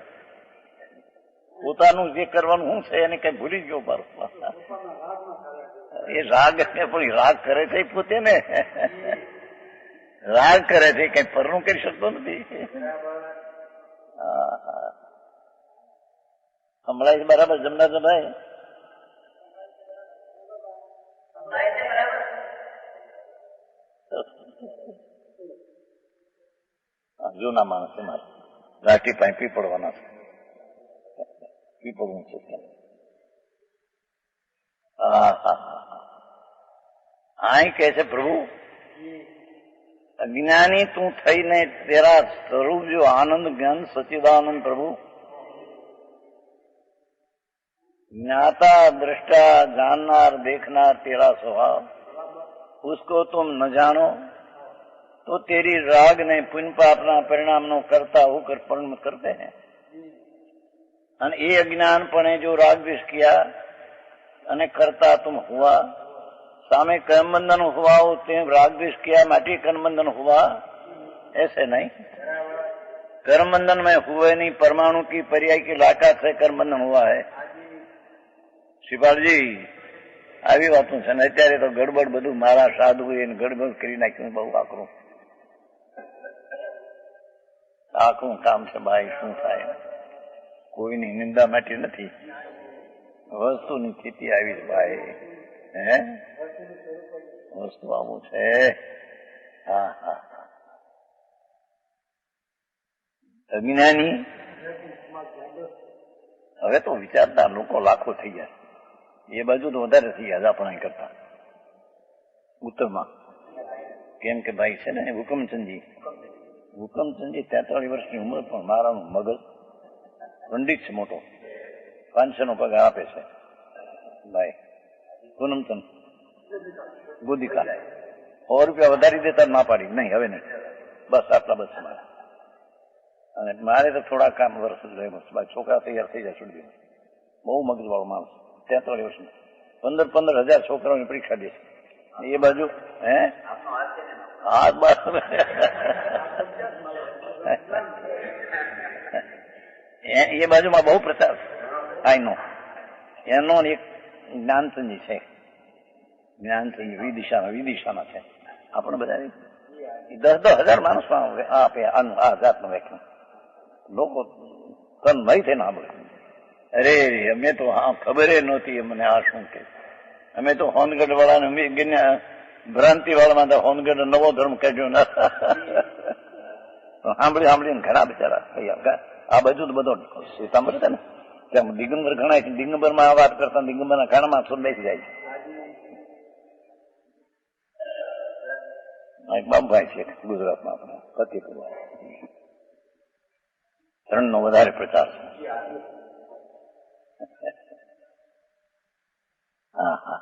પોતાનું જે કરવાનું શું છે એને કઈ ભૂલી ગયો મારો. એ રાગ પણ રાગ કરે છે પોતે ને, રાગ કરે છે, કઈ પરનું કરી શકતો નથી. હમણાં બરાબર જમના જમાય જૂના માણસ મારે રાઠી પાસે પીપળવાના છે, પીપળવું છે. અહીં કે છે પ્રભુ અજ્ઞાની તું થઈને તેરા સ્વરૂપ જો આનંદ જ્ઞાન સચિદાનંદ प्रभु ज्ञाता दृष्टा जाननार देखनार तेरा स्वभाव उसको तुम न जानो तो तेरी राग ने पुण्य पापना परिणाम नो करता होकर परिणम करते हैं. અને એ અજ્ઞાનપણે જો રાગ દ્વેષ કિયા અને કરતા तुम हुआ सामे कर्म बंधन हुआ होते राग द्वेष किया माटी कर्म बंधन हुआ, ऐसे नहीं. कर्म बंधन में हुए नहीं, परमाणु की पर्याय की लाका से कर्म बंधन हुआ है. શ્રીપાલજી આવી વાતો છે ને અત્યારે તો ગડબડ બધું મારા સાધુ એને ગડબડ કરી નાખ્યું. બહુ આકરું આકરું કામ છે ભાઈ. શું થાય? કોઈની નિંદા માટે નથી, વસ્તુની સ્થિતિ આવી છે ભાઈ. હે વસ્તુ આવું છે. હા હા અજ્ઞાની હવે તો વિચારતા લોકો લાખો થઈ ગયા. એ બાજુ તો વધારે થઈ ગયા આપણા કરતા ઉત્તરમાં. કેમ કે ભાઈ છે ને હુકમચંદજી 43 વર્ષની ઉંમર પણ મારાનું મગજ પંડિત છે મોટો, 500 પગાર આપે છે ભાઈ. પૂનમચંદ ગોદિકા 100 રૂપિયા વધારી દેતા ના પાડી નહીં, હવે નહીં, બસ આટલા બસ મારે. અને મારે તો થોડા કામ વર્ષ જ રહે, બસ છોકરા તૈયાર થઈ જાય છોડી દે. બહુ મગજ વાળો માણસ, 43 વર્ષનો 15,000 છોકરાઓની પરીક્ષા દે છે. એ બાજુ હે હાથ બાર એ બાજુમાં બહુ પ્રચાર આઈનો એનો એક જ્ઞાનચંદી છે. જ્ઞાનચંદી વિદિશામાં છે. આપણે બધા 10,000 માણસમાં આપે આ જાતનું વ્યાખ્યાન. લોકો તન્મય થઈને સાંભળે. અરે અમે તો હા ખબર નહોતી મને આ શું કે. અમે તો હોનગઢ વાળાને ભ્રાંતિ વાળામાં હોનગઢ નવો ધર્મ કાઢ્યો ને સાંભળીને ઘણા બિચારા આ બાજુ તો બધો સાંભળે છે ને ત્યાં દિગંબર ઘણા છે. દિગંબરમાં વાત કરતા દિગંબરના ઘાણમાં સુર બેસી જાય છે. બાબુભાઈ છે ગુજરાતમાં આપણે ફતેપુર ત્રણનો વધારે પ્રચાર છે. हाँ हाँ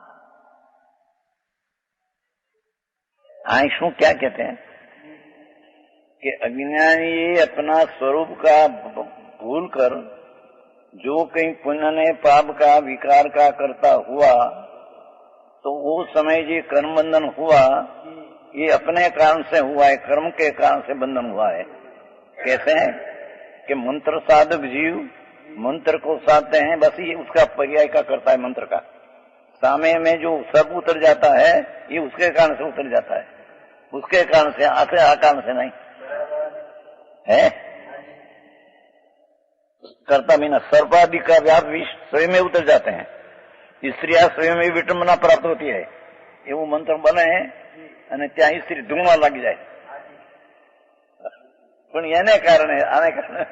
हाँ શું क्या कहते हैं कि अज्ञानी अपना स्वरूप का भूल कर जो कहीं पुण्य ने पाप का विकार का करता हुआ तो वो समय जो कर्म बंधन हुआ ये अपने कारण से हुआ है, कर्म के कारण से बंधन हुआ है. कैसे हैं कि मंत्र साधक जीव मंत्र को साधते हैं, बस ये उसका पर्याय का करता है. मंत्र का सामे में जो सब उतर जाता है ये उसके कारण से उतर जाता है, उसके कारण से आसे आकारण से नहीं है. कर्ता मीना सर्पादि का व्याप विष स्वयं में उतर जाते हैं. स्त्रियां स्वयं में विटंबना प्राप्त होती है. એવું મંત્ર બને અને ત્યાં સ્ત્રી ધૂણવા લાગી જાય. પણ એને કારણે આને કારણે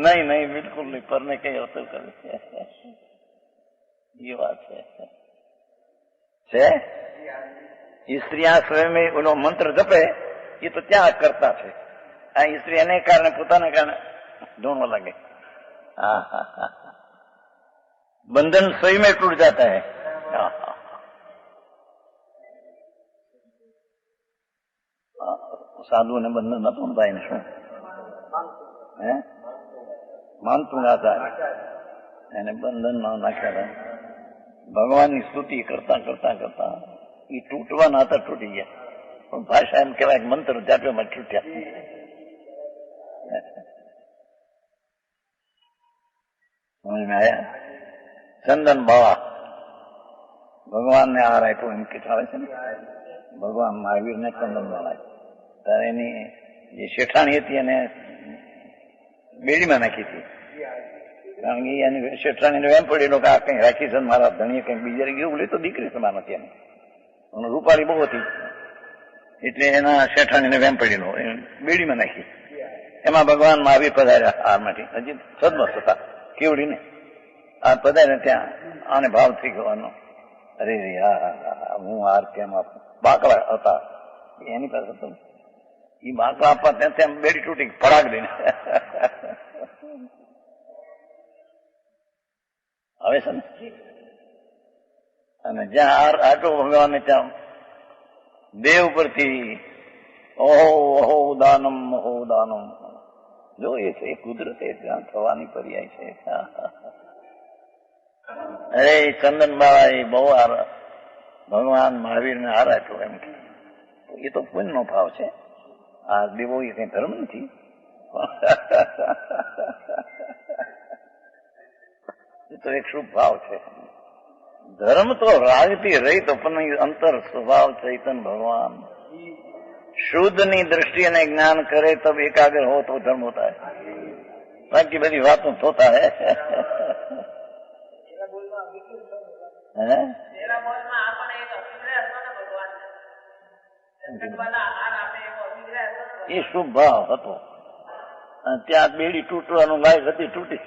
नहीं नहीं बिल्कुल नहीं, पढ़ने के असर करे. ये बात है स्त्रियां स्वयं में ओलो मंत्र जपे ये तो क्या करता है. आ स्त्री એને કારણે પોતાને કારણે ઢૂંढવા लगे. बंधन स्वयं में टूट जाता है. साधु ने बंधन न तोड़ता है શું હે માનતું હતા એને બંધનમાં નાખ્યા. ભગવાનની સ્તુતિ કરતા કરતા કરતા એ તૂટવાના હતા, તૂટી ગયા. પણ ભાષા એમ કહેવાય મંત્ર જાપ્યોમાં તૂટ્યા. સમજમાં આયા? ચંદન બાવા ભગવાનને હાર આપ્યો એમ કે આવે છે ને, ભગવાન મહાવીરને ચંદન બાવા ત્યારે એની જે શેઠાણી હતી એને બેડીમાં નાખી હતી. કારણ કે એની શેઠાણીને વેમ પડેલો કે આ કઈ રાખી છે મારા ધણીએ કઈ બીજા ગયું લે તો દીકરી સમાન હતી એને, રૂપાળી બહુ હતી એટલે એના શેઠાણીને વેમ પડેલો બેડીમાં નાખી. એમાં ભગવાન મહાવીર પધાર્યા હાર માટે, હજી સદમસ્ત હતા કેવડીને આ પધારે ત્યાં આને ભાવ થઈ ગવાનો. અરે રે હા હું હાર કેમ આપું, બાકડા હતા એની પાસે તો એ બાકડા આપવા ત્યાં ત્યાં બેડી તૂટી ફડાક દઈને આવે છે ને. અને જ્યાં હાર આટો ભગવાનને ત્યાં દેવ પરથી ઓહો દાનમ ઓહો દાનમ જો એ છે કુદરતે ત્યાં થવાની પર્યાય છે. અરે ચંદન બાબા એ બહુ હાર ભગવાન મહાવીરને હાર આપ્યો એમ કે એ તો પુણ્યનો ભાવ છે. આ દેવો એ કઈ ધર્મ નથી. એ તો એક શુભ ભાવ છે. ધર્મ તો રાજથી રહી તો પણ અંતર સ્વભાવ ચૈતન ભગવાન શુદ્ધની દ્રષ્ટિ અને જ્ઞાન કરે તબ એકાગ્ર હો તો ધર્મ હોતા है. બાકી બધી વાતો થતા है. એ શુભ ભાવ હતો. ત્યાં બેડી તૂટવાનું લાયક હતી, તૂટી.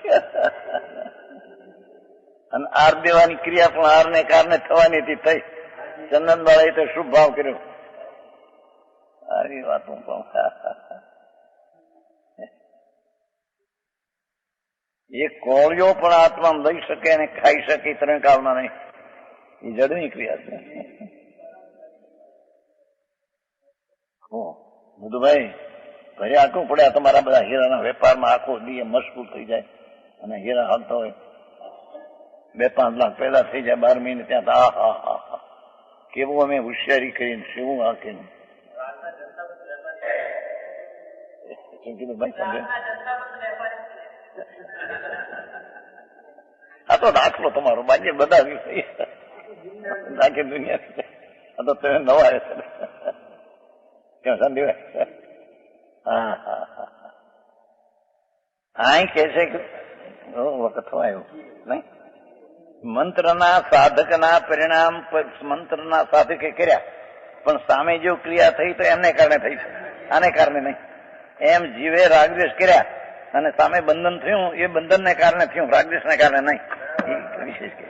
અને હાર દેવાની ક્રિયા પણ હારને કારણે થવાની હતી, થઈ. ચંદનબાળાએ તો શુભ ભાવ કર્યો. સારી વાત હું કહું. એ કોળિયો પણ આત્મા લઈ શકે અને ખાઈ શકે ત્રણ કાળમાં નહીં. એ જડની ક્રિયા છે. મધુભાઈ ઘરે આખું પડ્યા તમારા બધા હીરાના વેપારમાં આખો દી મશગુલ થઈ જાય અને હીરા હાલતા હોય 2-5 લાખ પેદા થઈ જાય 12 મહિને ત્યાં. હા હા હા હા કેવું અમે હોશિયારી કરીને સેવું આ કરીને આ તો દાખલો તમારો બાજે બધા આખી દુનિયા. આ તો તમે નવા રહેશે ક્યાં સંદીભાઈ? હા હા હા આ કે છે કે વખત આવ્યો નહી. મંત્રના સાધકના પરિણામ મંત્રના સાધકે કર્યા પણ સામે જો ક્રિયા થઈ તો એમને કારણે થઈ છે, આને કારણે નહીં. એમ જીવે રાગદ્વેષ કર્યા અને સામે બંધન થયું એ બંધનને કારણે થયું, રાગદ્વેષને કારણે નહીં. એ વિશેષ કે